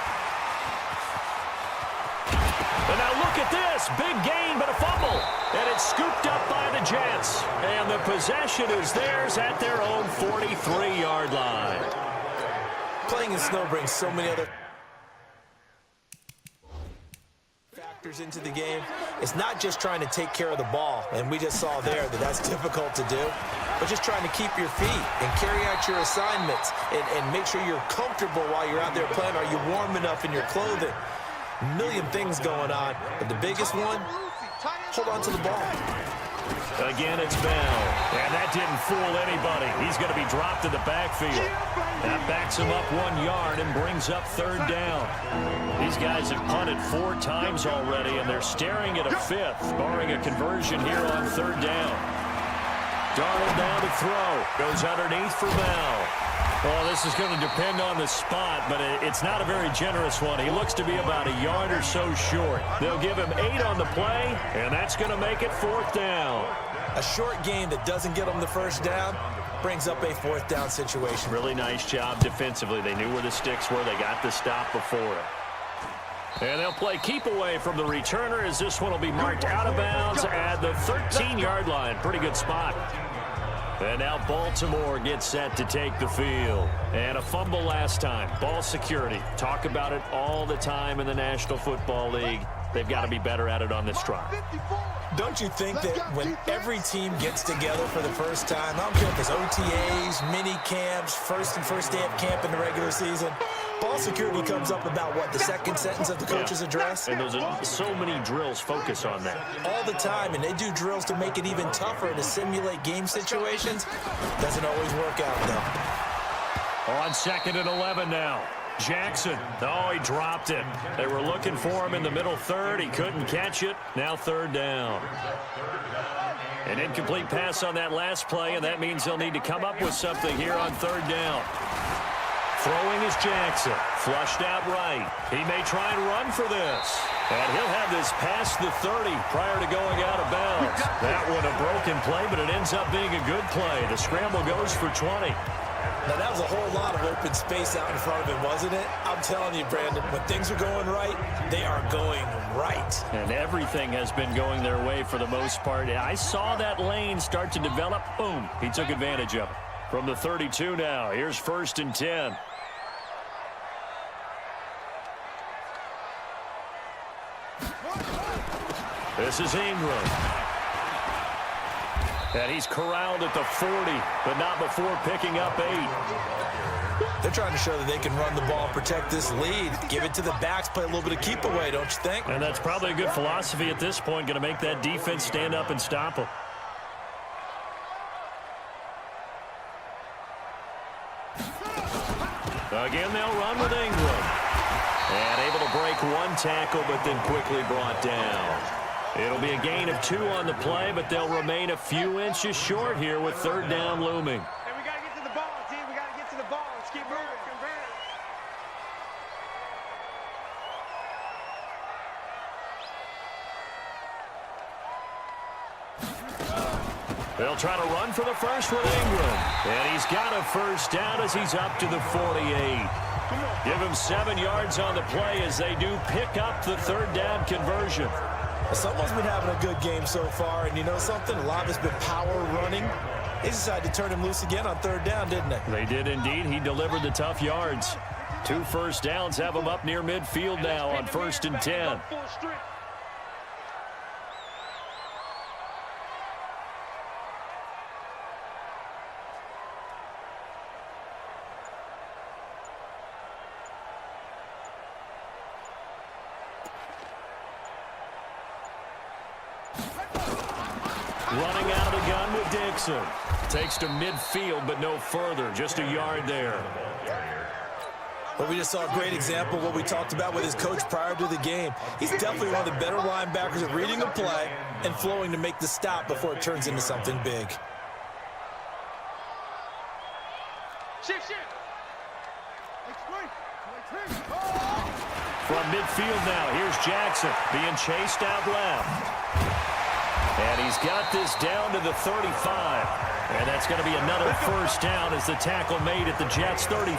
And now look at this. Big gain, but a fumble. And it's scooped up by the Jets. And the possession is theirs at their own 43-yard line. Playing in snow brings so many other factors into the game. It's not just trying to take care of the ball, and we just saw there that that's difficult to do, but just trying to keep your feet and carry out your assignments and make sure you're comfortable while you're out there playing. Are you warm enough in your clothing? A million things going on, but the biggest one, hold on to the ball. Again, it's Bell. And that didn't fool anybody. He's going to be dropped in the backfield. That backs him up 1 yard and brings up third down. These guys have punted 4 times already, and they're staring at a 5th, barring a conversion here on third down. Darnold down to throw. Goes underneath for Bell. Well, this is going to depend on the spot, but it's not a very generous one. He looks to be about a yard or so short. They'll give him 8 on the play, and that's going to make it 4th down. A short game that doesn't get them the first down brings up a 4th down situation. Really nice job defensively. They knew where the sticks were. They got the stop before it. And they'll play keep away from the returner as this one will be marked out of bounds at the 13-yard line. Pretty good spot. And now Baltimore gets set to take the field. And a fumble last time. Ball security. Talk about it all the time in the National Football League. They've got to be better at it on this drive. Don't you think that when every team gets together for the first time, I don't care if it's OTAs, mini camps, first day of camp in the regular season, ball security comes up about, what, the second sentence of the coach's address? And so many drills focus on that. All the time, and they do drills to make it even tougher to simulate game situations. Doesn't always work out, though. On 2nd and 11 now. Jackson. Oh, he dropped it. They were looking for him in the middle third. He couldn't catch it. Now third down. An incomplete pass on that last play, and that means they'll need to come up with something here on third down. Throwing is Jackson. Flushed out right. He may try and run for this. And he'll have this past the 30 prior to going out of bounds. That one a broken play, but it ends up being a good play. The scramble goes for 20. Now, that was a whole lot of open space out in front of him, wasn't it? I'm telling you, Brandon, when things are going right, they are going right. And everything has been going their way for the most part. I saw that lane start to develop. Boom. He took advantage of it. From the 32 now, here's 1st and 10. This is Ingram. And he's corralled at the 40, but not before picking up 8. They're trying to show that they can run the ball and protect this lead. Give it to the backs, play a little bit of keep away, don't you think? And that's probably a good philosophy at this point, going to make that defense stand up and stop them. Again, they'll run with Ingram. And able to break 1 tackle, but then quickly brought down. It'll be a gain of 2 on the play, but they'll remain a few inches short here with third down looming. Hey, we got to get to the ball, team. We got to get to the ball. Let's keep moving. They'll try to run for the first with Ingram. And he's got a first down as he's up to the 48. Give him 7 yards on the play as they do pick up the third down conversion. Someone's been having a good game so far, and you know something? A lot of it's been power running. They decided to turn him loose again on third down, didn't they? They did indeed. He delivered the tough yards. 2 first downs have him up near midfield now on 1st and 10. Running out of the gun with Dixon. Takes to midfield, but no further. Just a yard there. Well, we just saw a great example of what we talked about with his coach prior to the game. He's definitely one of the better linebackers at reading a play and flowing to make the stop before it turns into something big. From midfield now, here's Jackson being chased out left. And he's got this down to the 35. And that's going to be another first down as the tackle made at the Jets' 35.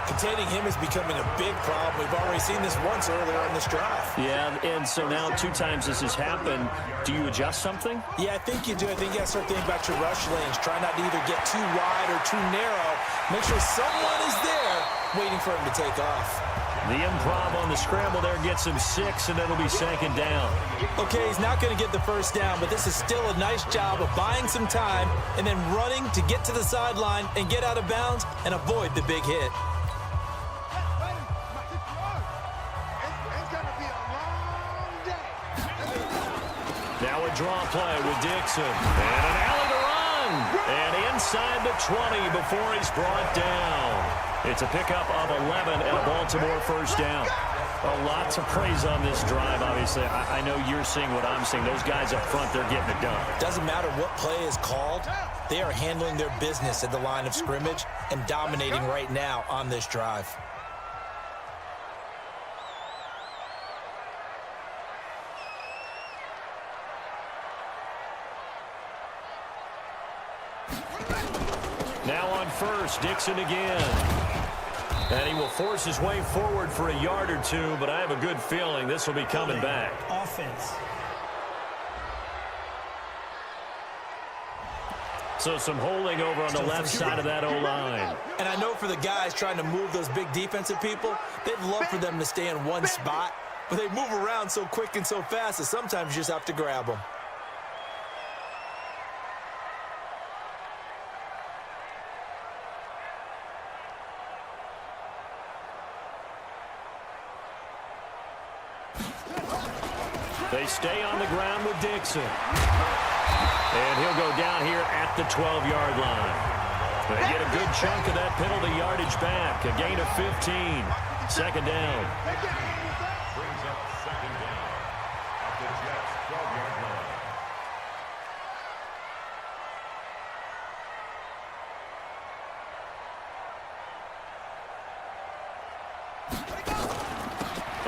Containing him is becoming a big problem. We've already seen this once earlier in this drive. Yeah, and so now 2 times this has happened. Do you adjust something? Yeah, I think you do. I think you got to start thinking about your rush lanes. Try not to either get too wide or too narrow. Make sure someone is there waiting for him to take off. The improv on the scramble there gets him 6, and it'll be 2nd down. Okay, he's not going to get the first down, but this is still a nice job of buying some time and then running to get to the sideline and get out of bounds and avoid the big hit. Now a draw play with Dixon. And an alley to run. And inside the 20 before he's brought down. It's a pickup of 11 and a Baltimore first down. A lot to praise on this drive, obviously. I know you're seeing what I'm seeing. Those guys up front, they're getting it done. Doesn't matter what play is called. They are handling their business at the line of scrimmage and dominating right now on this drive. Now on first, Dixon again. And he will force his way forward for a yard or two, but I have a good feeling this will be coming back. Offense. So some holding over on the left side of that O-line. And I know for the guys trying to move those big defensive people, they'd love for them to stay in one spot, but they move around so quick and so fast that sometimes you just have to grab them. They stay on the ground with Dixon. And he'll go down here at the 12-yard line. They get a good chunk of that penalty yardage back. A gain of 15. Second down. Brings up second down at the Jets' 12-yard line.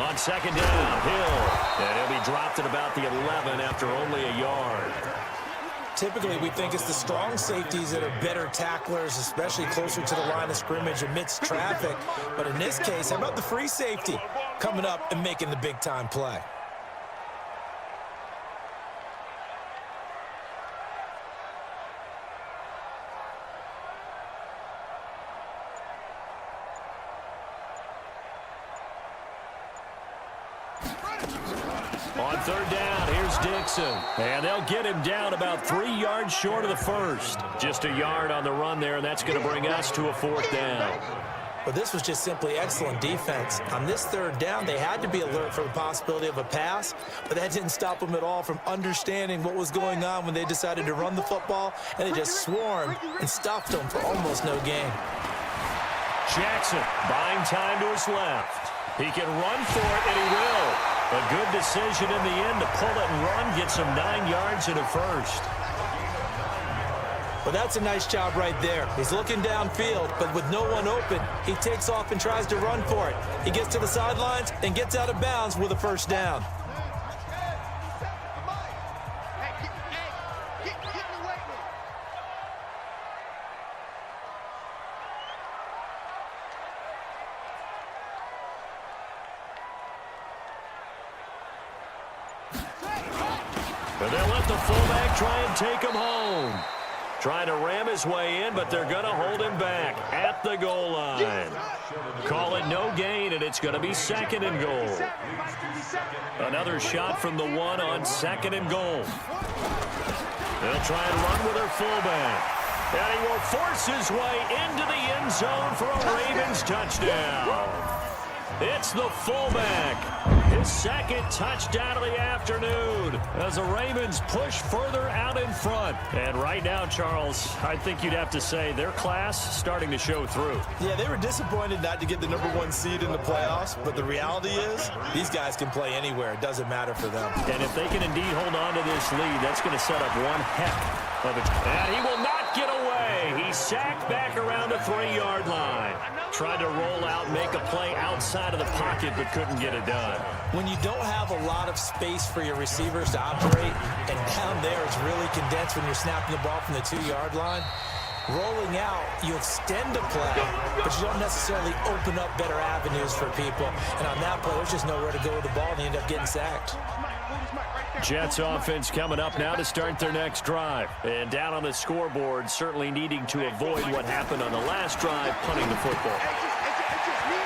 On second down, Hill. And he'll be dropped at about the 11 after only a yard. Typically, we think it's the strong safeties that are better tacklers, especially closer to the line of scrimmage amidst traffic. But in this case, how about the free safety coming up and making the big-time play? On third down, here's Dixon. And they'll get him down about 3 yards short of the first. Just a yard on the run there, and that's going to bring us to a fourth down. But this was just simply excellent defense. On this third down, they had to be alert for the possibility of a pass, but that didn't stop them at all from understanding what was going on when they decided to run the football, and they just swarmed and stuffed them for almost no gain. Jackson buying time to his left. He can run for it, and he will. A good decision in the end to pull it and run, get some 9 yards and a first. Well, that's a nice job right there. He's looking downfield, but with no one open, he takes off and tries to run for it. He gets to the sidelines and gets out of bounds with a first down. But they'll let the fullback try and take him home. Trying to ram his way in, but they're going to hold him back at the goal line. Call it no gain, and it's going to be second and goal. Another shot from the one on second and goal. They'll try and run with their fullback. And he will force his way into the end zone for a Ravens touchdown. It's the fullback. His second touchdown of the afternoon as the Ravens push further out in front. And right now, Charles, I think you'd have to say their class starting to show through. Yeah, they were disappointed not to get the #1 seed in the playoffs, but the reality is these guys can play anywhere. It doesn't matter for them. And if they can indeed hold on to this lead, that's going to set up one heck of a... And he will not get away. He's sacked back around the 3-yard line. Tried to roll out, make a play outside of the pocket, but couldn't get it done. When you don't have a lot of space for your receivers to operate, and down there it's really condensed when you're snapping the ball from the 2-yard line, rolling out, you extend a play, but you don't necessarily open up better avenues for people. And on that play, there's just nowhere to go with the ball, and they end up getting sacked. Jets offense coming up now to start their next drive. And down on the scoreboard, certainly needing to avoid what happened on the last drive, punting the football.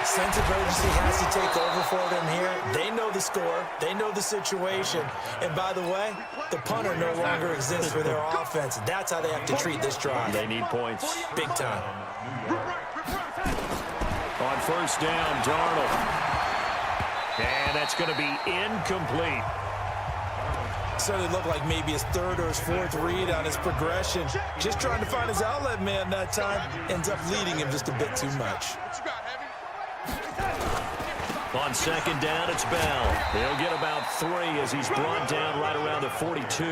Sense of urgency has to take over for them here. They know the score. They know the situation. And by the way, the punter no longer exists for their offense. That's how they have to treat this drive. They need points. Big time. On first down, Darnold. And that's going to be incomplete. Certainly looked like maybe his third or his fourth read on his progression. Just trying to find his outlet man that time. Ends up leading him just a bit too much. On second down, it's Bell. He'll get about 3 as he's brought down right around the 42.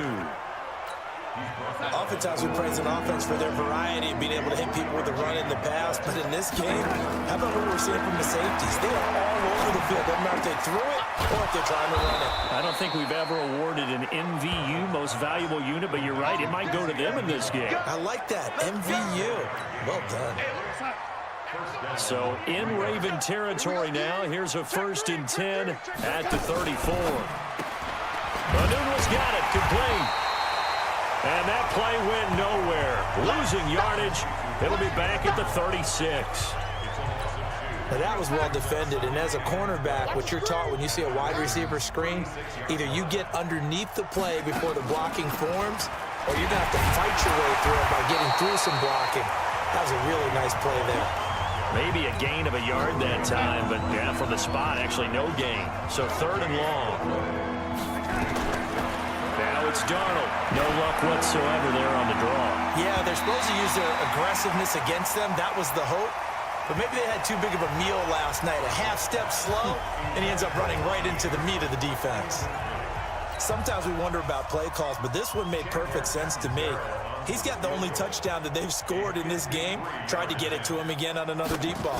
Oftentimes we praise an offense for their variety of being able to hit people with the run in the pass. But in this game, how about what we're seeing from the safeties? They are all over the field. Doesn't matter if they threw it or if they're trying to run it. I don't think we've ever awarded an MVU, most valuable unit, but you're right, it might go to them in this game. I like that. MVU. Well done. So in Raven territory now. Here's a 1st and 10 at the 34. Manunwa's got it. Complete. And that play went nowhere. Losing yardage. It'll be back at the 36. Now that was well defended, and as a cornerback, what you're taught when you see a wide receiver screen, either you get underneath the play before the blocking forms, or you're going to have to fight your way through it by getting through some blocking. That was a really nice play there. Maybe a gain of a yard that time, but yeah, from the spot, actually no gain. So 3rd and long. Now it's Darnold. No luck whatsoever there on the draw. Yeah, they're supposed to use their aggressiveness against them. That was the hope. But maybe they had too big of a meal last night. A half step slow, and he ends up running right into the meat of the defense. Sometimes we wonder about play calls, but this one made perfect sense to me. He's got the only touchdown that they've scored in this game. Tried to get it to him again on another deep ball.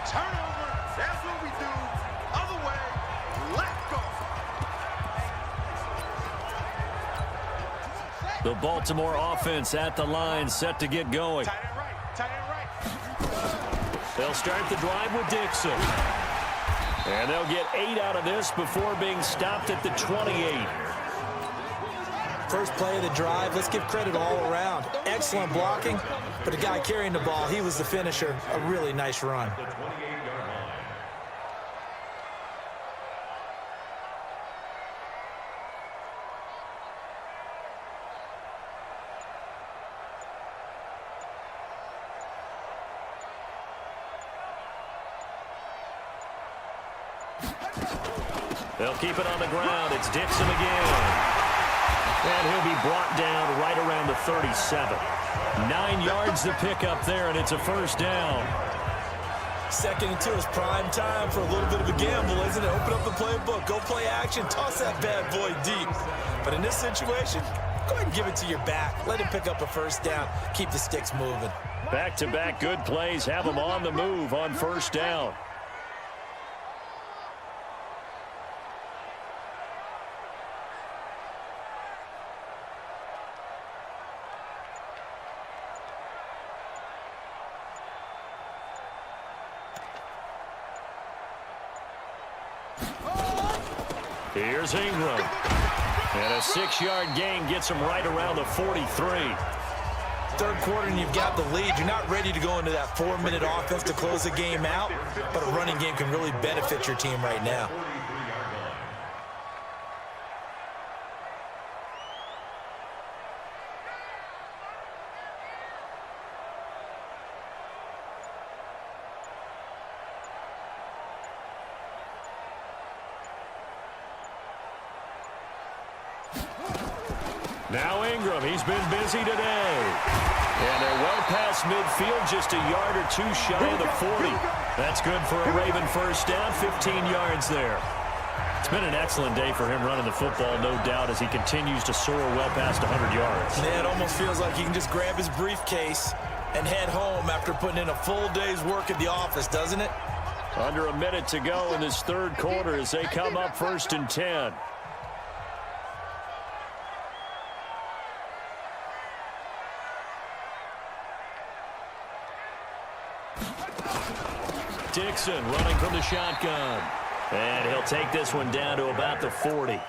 Turnover. That's what we do. Other way. Let's go. The Baltimore offense at the line, set to get going. Tight end right. Tight end right. They'll start the drive with Dixon. And they'll get 8 out of this before being stopped at the 28. First play of the drive, let's give credit all around. Excellent blocking, but the guy carrying the ball, he was the finisher. A really nice run. They'll keep it on the ground. It's Dixon again. And he'll be brought down right around the 37. 9 yards to pick up there, and it's a 1st down. 2nd and 2 is prime time for a little bit of a gamble, isn't it? Open up the playbook, go play action, toss that bad boy deep. But in this situation, go ahead and give it to your back. Let him pick up a 1st down. Keep the sticks moving. Back-to-back good plays. Have them on the move on 1st down. Here's Ingram. And a 6-yard gain gets him right around the 43. 3rd quarter and you've got the lead. You're not ready to go into that 4-minute offense to close the game out, but a running game can really benefit your team right now. Now Ingram, he's been busy today. And they're well past midfield, just a yard or 2 shy of the 40. That's good for a Raven 1st down, 15 yards there. It's been an excellent day for him running the football, no doubt, as he continues to soar well past 100 yards. Yeah, it almost feels like he can just grab his briefcase and head home after putting in a full day's work at the office, doesn't it? Under a minute to go in this 3rd quarter as they come up 1st and 10. Dixon running from the shotgun. And he'll take this one down to about the 40.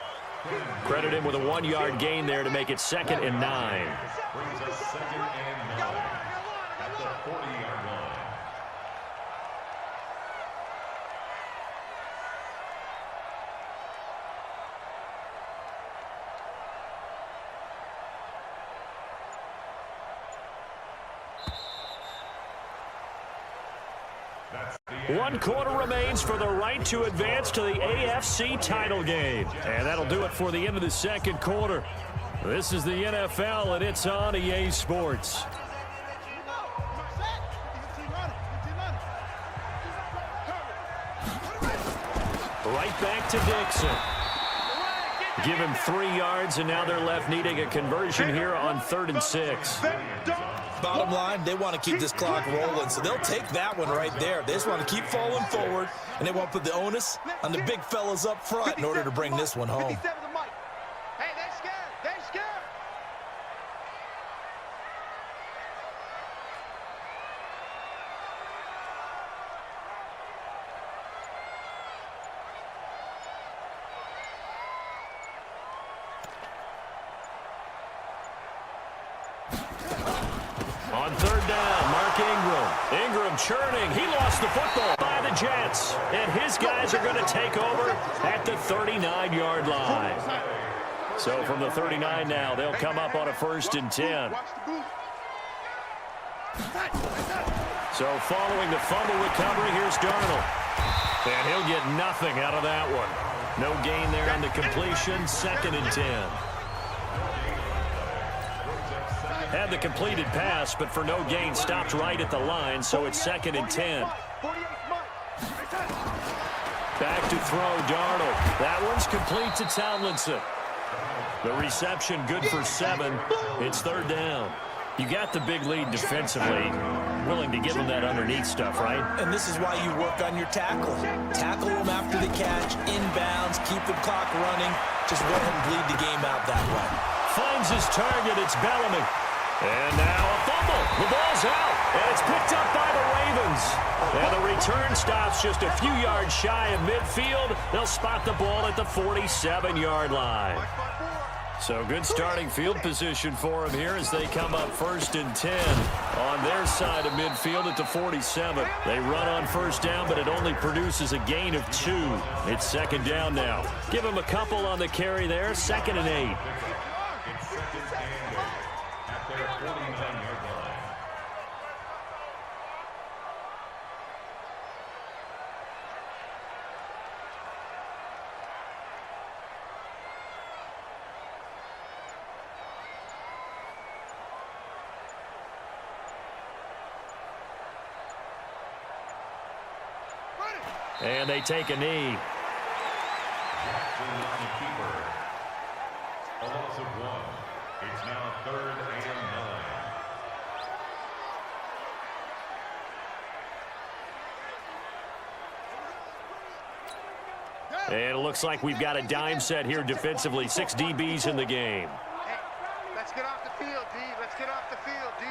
Credit him with a 1-yard gain there to make it 2nd and 9. Brings us 2nd and 9 at the 40-yard line. 1 quarter remains for the right to advance to the AFC title game. And that'll do it for the end of the second quarter. This is the NFL, and it's on EA Sports. Right back to Dixon. Give him 3 yards, and now they're left needing a conversion here on 3rd and 6. Bottom line, they want to keep this clock rolling, so they'll take that one right there. They just want to keep falling forward, and they want to put the onus on the big fellas up front in order to bring this one home. Hey, they're scared. They're scared. On 3rd down, Mark Ingram. Ingram churning. He lost the football by the Jets. And his guys are going to take over at the 39-yard line. So from the 39 now, they'll come up on a 1st and 10. So following the fumble recovery, here's Darnold. And he'll get nothing out of that one. No gain there on the completion, 2nd and 10. Had the completed pass, but for no gain, stopped right at the line, so it's 2nd and 10. Back to throw, Darnold. That one's complete to Tomlinson. The reception good for 7. It's 3rd down. You got the big lead defensively. Willing to give them that underneath stuff, right? And this is why you work on your tackling. Tackle them after the catch, inbounds, keep the clock running. Just let him bleed the game out that way. Finds his target. It's Bellamy. And now a fumble. The ball's out. And it's picked up by the Ravens. And the return stops just a few yards shy of midfield. They'll spot the ball at the 47-yard line. So good starting field position for them here as they come up 1st and 10 on their side of midfield at the 47. They run on 1st down, but it only produces a gain of 2. It's 2nd down now. Give them a couple on the carry there, 2nd and 8. And they take a knee. A loss of 1. It's now 3rd and 9. And it looks like we've got a dime set here defensively. 6 DBs in the game. Hey, let's get off the field, D. Let's get off the field, D.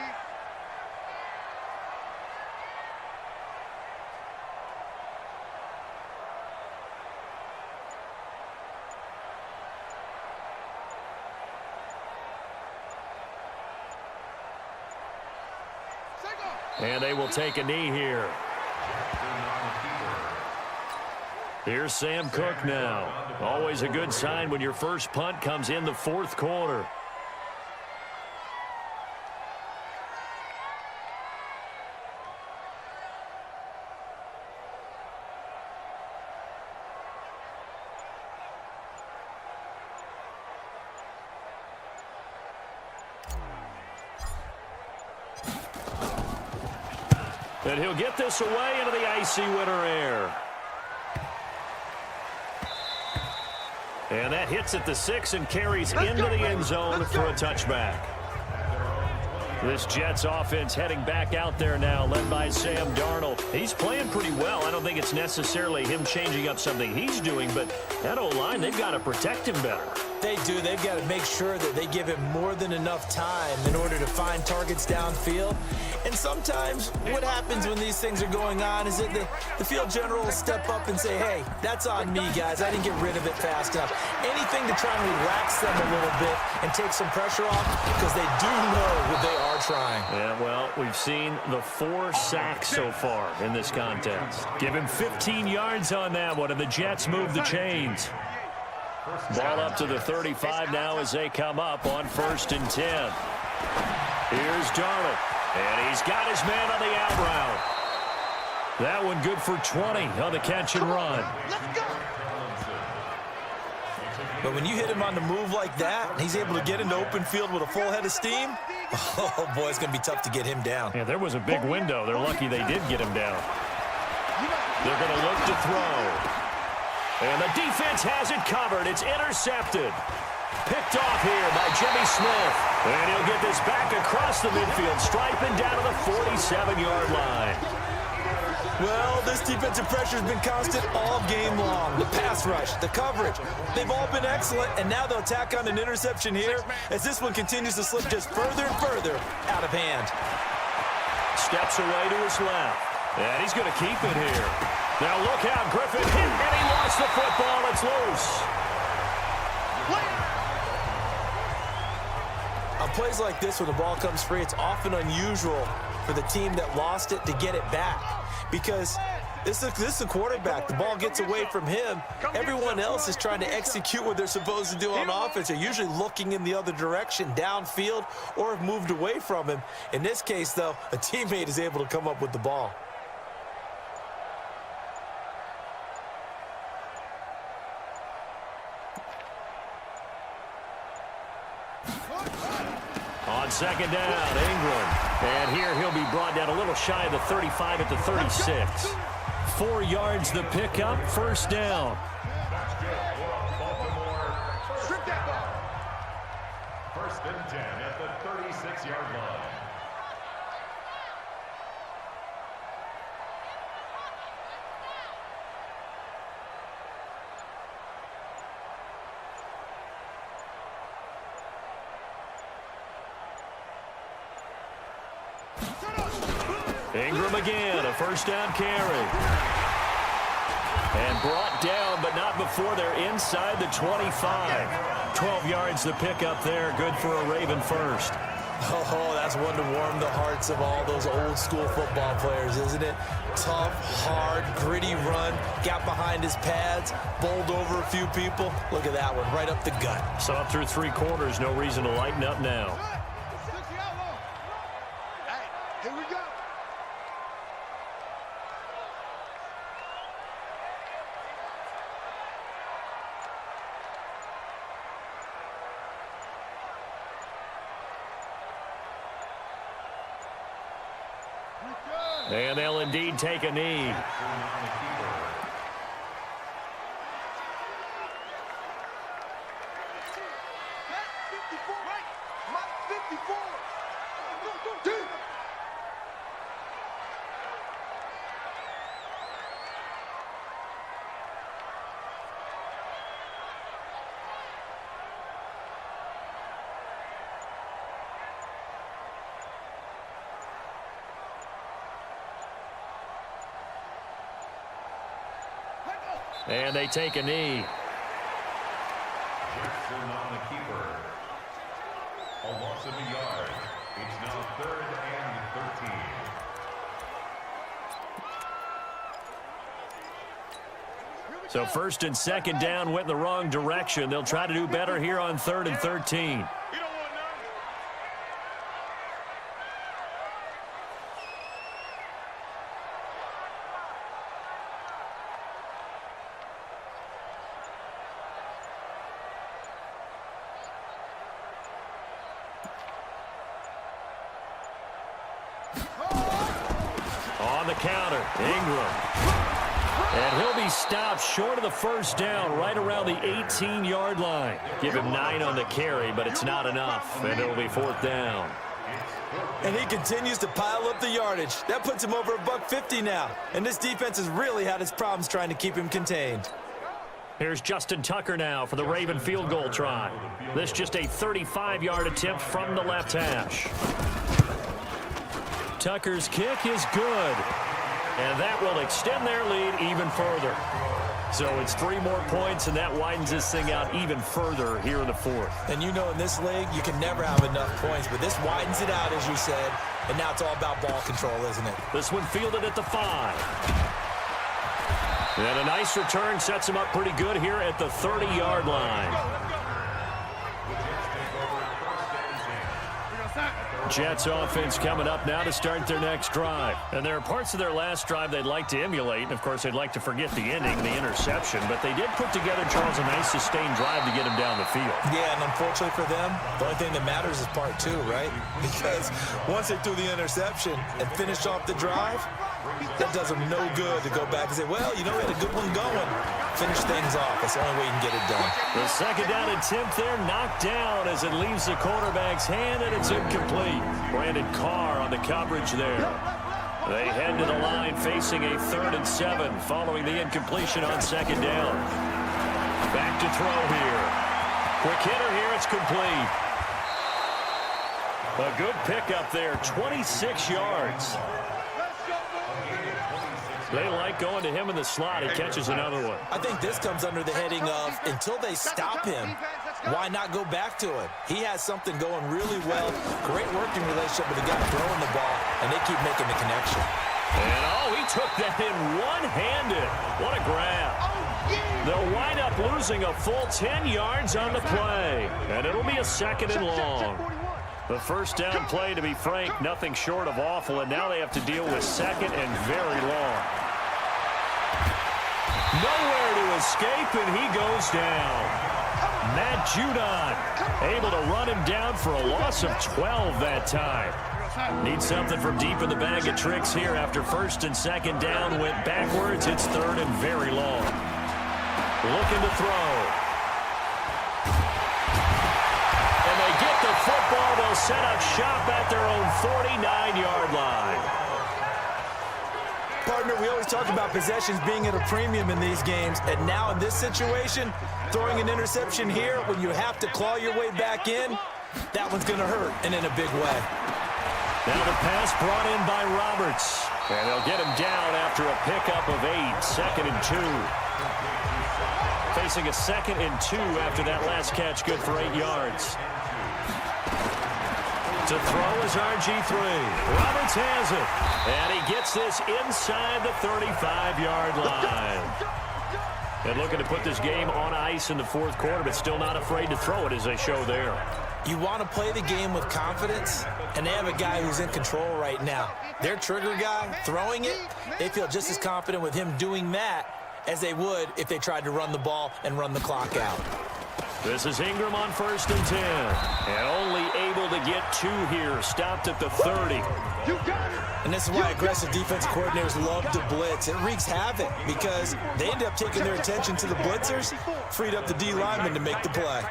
And they will take a knee here. Here's Sam Cook now. Always a good sign when your first punt comes in the 4th quarter. And he'll get this away into the icy winter air. And that hits at the 6 and carries into the end zone for a touchback. This Jets offense heading back out there now, led by Sam Darnold. He's playing pretty well. I don't think it's necessarily him changing up something he's doing, but that O-line, they've got to protect him better. They do. They've got to make sure that they give him more than enough time in order to find targets downfield. And sometimes what happens when these things are going on is that the field general will step up and say, hey, that's on me, guys. I didn't get rid of it fast enough. Anything to try and relax them a little bit and take some pressure off because they do know what they are trying. Yeah, well, we've seen the 4 sacks so far in this contest. Give him 15 yards on that one, and the Jets move the chains. Ball up to the 35 now as they come up on 1st and 10. Here's Darnold, and he's got his man on the out route. That one good for 20 on the catch and run. But when you hit him on the move like that, and he's able to get into open field with a full head of steam, oh, boy, it's going to be tough to get him down. Yeah, there was a big window. They're lucky they did get him down. They're going to look to throw. And the defense has it covered. It's intercepted. Picked off here by Jimmy Smith. And he'll get this back across the midfield stripe and down to the 47-yard line. Well, this defensive pressure has been constant all game long. The pass rush, the coverage, they've all been excellent, and now they'll tack on an interception here as this one continues to slip just further and further out of hand. Steps away to his left, and he's going to keep it here. Now look out, Griffin hit, and he lost the football. It's loose. On plays like this, when the ball comes free, it's often unusual for the team that lost it to get it back. Because this is a quarterback. The ball gets away from him. Everyone else is trying to execute what they're supposed to do on offense. They're usually looking in the other direction, downfield, or have moved away from him. In this case, though, a teammate is able to come up with the ball. On second down, Ingram. And here he'll be brought down a little shy of the 35 at the 36. 4 yards the pickup, first down. Baltimore. Strip that ball. First and 10 at the 36-yard line. Ingram again, a first down carry. And brought down, but not before they're inside the 25. 12 yards to pick up there, good for a Raven first. Oh, that's one to warm the hearts of all those old school football players, isn't it? Tough, hard, gritty run, got behind his pads, bowled over a few people. Look at that one, right up the gut. Saw it through 3 quarters, no reason to lighten up now. Here we go. And they'll indeed take a knee. And they take a knee. Jackson on the keeper. A loss of a yard. It's now 3rd and 13. So first and second down went in the wrong direction. They'll try to do better here on 3rd and 13. On the counter, Ingram. And he'll be stopped short of the first down right around the 18-yard line. Give him 9 on the carry, but it's not enough, and it'll be 4th down. And he continues to pile up the yardage. That puts him over $150 now. And this defense has really had its problems trying to keep him contained. Here's Justin Tucker now for the Raven field goal try. This just a 35-yard attempt from the left hash. Tucker's kick is good. And that will extend their lead even further. So it's 3 more points, and that widens this thing out even further here in the 4th. And you know in this league, you can never have enough points, but this widens it out, as you said. And now it's all about ball control, isn't it? This one fielded at the 5. And a nice return sets him up pretty good here at the 30-yard line. Jets offense coming up now to start their next drive. And there are parts of their last drive they'd like to emulate. And, of course, they'd like to forget the ending, the interception. But they did put together, Charles, a nice sustained drive to get him down the field. Yeah, and unfortunately for them, the only thing that matters is part two, right? Because once they threw the interception and finished off the drive, that does them no good to go back and say, well, you know, we had a good one going. Finish things off. That's the only way you can get it done. The second down attempt there knocked down as it leaves the quarterback's hand, and it's incomplete. Brandon Carr on the coverage there. They head to the line facing a 3rd and 7 following the incompletion on second down. Back to throw here. Quick hitter here. It's complete. A good pickup there. 26 yards. They like going to him in the slot. He catches another one. I think this comes under the heading of until they stop him, why not go back to him? He has something going really well. Great working relationship with the guy throwing the ball, and they keep making the connection. And, oh, he took that in one-handed. What a grab. They'll wind up losing a full 10 yards on the play, and it'll be a 2nd and long. The first down play, to be frank, nothing short of awful, and now they have to deal with 2nd and very long. Nowhere to escape, and he goes down. Matt Judon able to run him down for a loss of 12 that time. Need something from deep in the bag of tricks here after 1st and 2nd down went backwards. It's 3rd and very long. Looking to throw. And they get the football. They'll set up shop at their own 49-yard line. Partner, we always talk about possessions being at a premium in these games, and now in this situation, throwing an interception here when you have to claw your way back in, that one's going to hurt, and in a big way. Now the pass brought in by Roberts, and they'll get him down after a pickup of 8, 2nd and 2. Facing a 2nd and 2 after that last catch, good for 8 yards. To throw is RG3. Roberts has it. And he gets this inside the 35-yard line. And looking to put this game on ice in the 4th quarter, but still not afraid to throw it as they show there. You want to play the game with confidence, and they have a guy who's in control right now. Their trigger guy throwing it, they feel just as confident with him doing that as they would if they tried to run the ball and run the clock out. This is Ingram on 1st and 10. And only able to get 2 here. Stopped at the 30. And this is why aggressive defensive coordinators love to blitz. It wreaks havoc because they end up taking their attention to the blitzers, freed up the D lineman to make the play.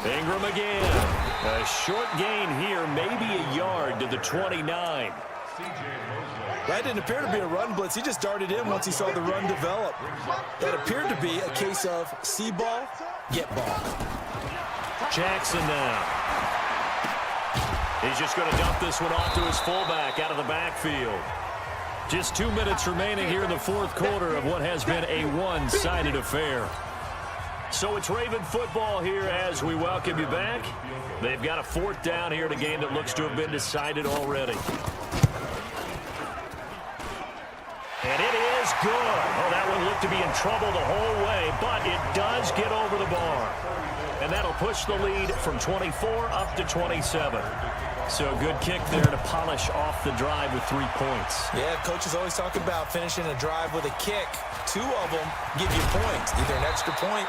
Ingram again. A short gain here, maybe a yard to the 29. That didn't appear to be a run blitz. He just darted in once he saw the run develop. That appeared to be a case of see ball, get ball. Jackson now. He's just going to dump this one off to his fullback out of the backfield. Just 2 minutes remaining here in the 4th quarter of what has been a one-sided affair. So it's Raven football here as we welcome you back. They've got a 4th down here in a game that looks to have been decided already. And it is good. Oh, that one looked to be in trouble the whole way, but it does get over the bar. And that'll push the lead from 24 up to 27. So a good kick there to polish off the drive with 3 points. Yeah, coaches always talk about finishing a drive with a kick. 2 of them give you points, either an extra point.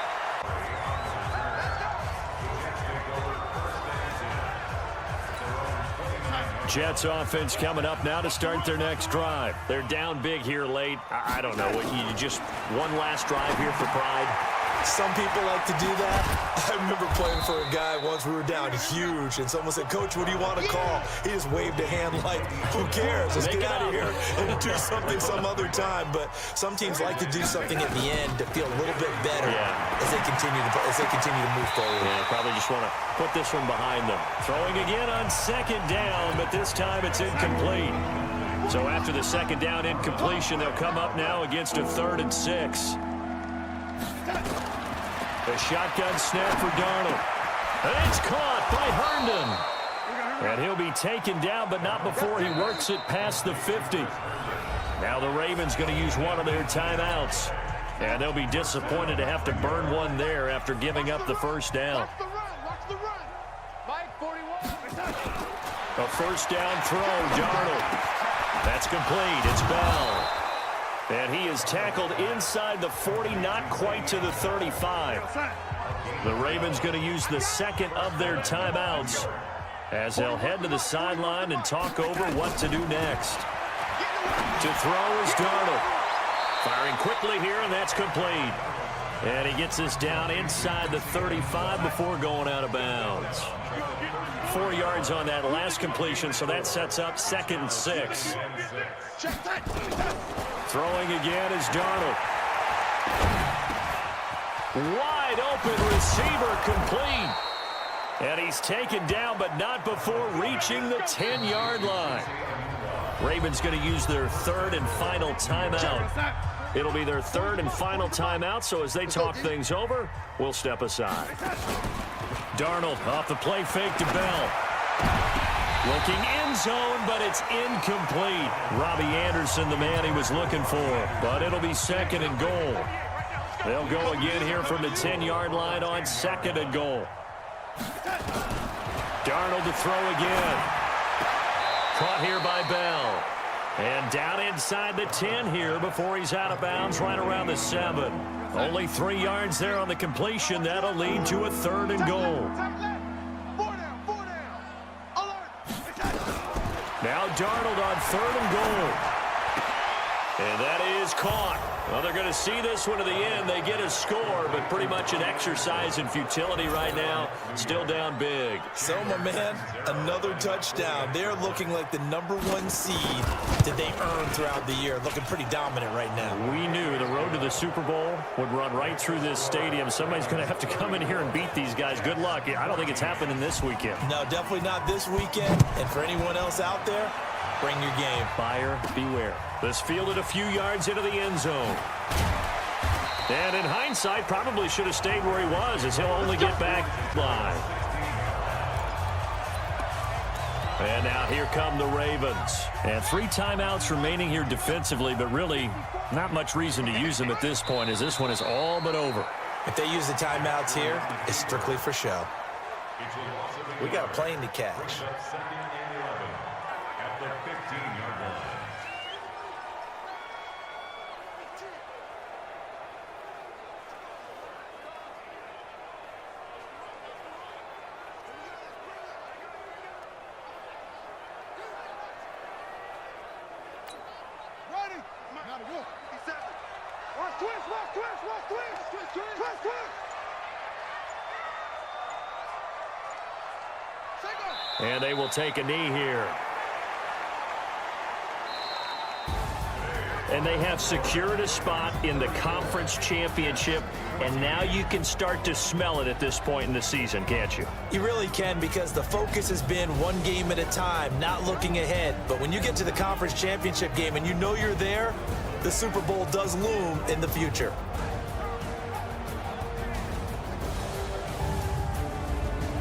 Jets offense coming up now to start their next drive. They're down big here late. I don't know. You just one last drive here for pride. Some people like to do that. I remember playing for a guy once. We were down huge, and someone said, "Coach, what do you want to call?" He just waved a hand like, "Who cares? Let's get out of here and do something some other time." But some teams like to do something at the end to feel a little bit better as they continue to move forward. Yeah, probably just want to put this one behind them. Throwing again on 2nd down, but this time it's incomplete. So after the 2nd down incompletion, they'll come up now against a 3rd and 6. A shotgun snap for Darnold. And it's caught by Herndon. And he'll be taken down, but not before he works it past the 50. Now the Ravens going to use one of their timeouts. And they'll be disappointed to have to burn one there after giving up the first down. A first down throw, Darnold. That's complete. It's Bell. And he is tackled inside the 40, not quite to the 35. The Ravens going to use the second of their timeouts as they'll head to the sideline and talk over what to do next. To throw is Darnold. Firing quickly here, and that's complete. And he gets this down inside the 35 before going out of bounds. 4 yards on that last completion, so that sets up 2nd and 6. Throwing again is Darnold. Wide open receiver, complete. And he's taken down, but not before reaching the 10-yard line. Ravens going to use their third and final timeout. It'll be their third and final timeout, so as they talk things over, we'll step aside. Darnold off the play fake to Bell. Looking end zone, but it's incomplete. Robbie Anderson, the man he was looking for, but it'll be 2nd and goal. They'll go again here from the 10-yard line on 2nd and goal. Darnold to throw again. Caught here by Bell. And down inside the 10 here before he's out of bounds right around the 7. Only 3 yards there on the completion. That'll lead to a 3rd and goal. Now Darnold on 3rd and goal. And that is caught. Well, they're going to see this one to the end. They get a score, but pretty much an exercise in futility right now. Still down big. So, my man, another touchdown. They're looking like the #1 seed that they earned throughout the year. Looking pretty dominant right now. We knew the road to the Super Bowl would run right through this stadium. Somebody's going to have to come in here and beat these guys. Good luck. I don't think it's happening this weekend. No, definitely not this weekend. And for anyone else out there, bring your game. Buyer beware. This fielded a few yards into the end zone. And in hindsight, probably should have stayed where he was, as he'll only get back live. And now here come the Ravens. And 3 timeouts remaining here defensively, but really not much reason to use them at this point, as this one is all but over. If they use the timeouts here, it's strictly for show. We got a plane to catch. At the 15-yard line. And they will take a knee here. And they have secured a spot in the conference championship, and now you can start to smell it at this point in the season, can't you? You really can, because the focus has been one game at a time, not looking ahead. But when you get to the conference championship game and you know you're there, the Super Bowl does loom in the future.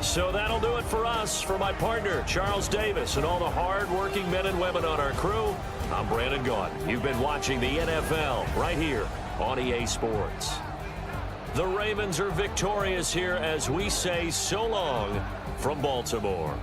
So that'll do it for us. For my partner, Charles Davis, and all the hard-working men and women on our crew, I'm Brandon Gaudin. You've been watching the NFL right here on EA Sports. The Ravens are victorious here as we say so long from Baltimore.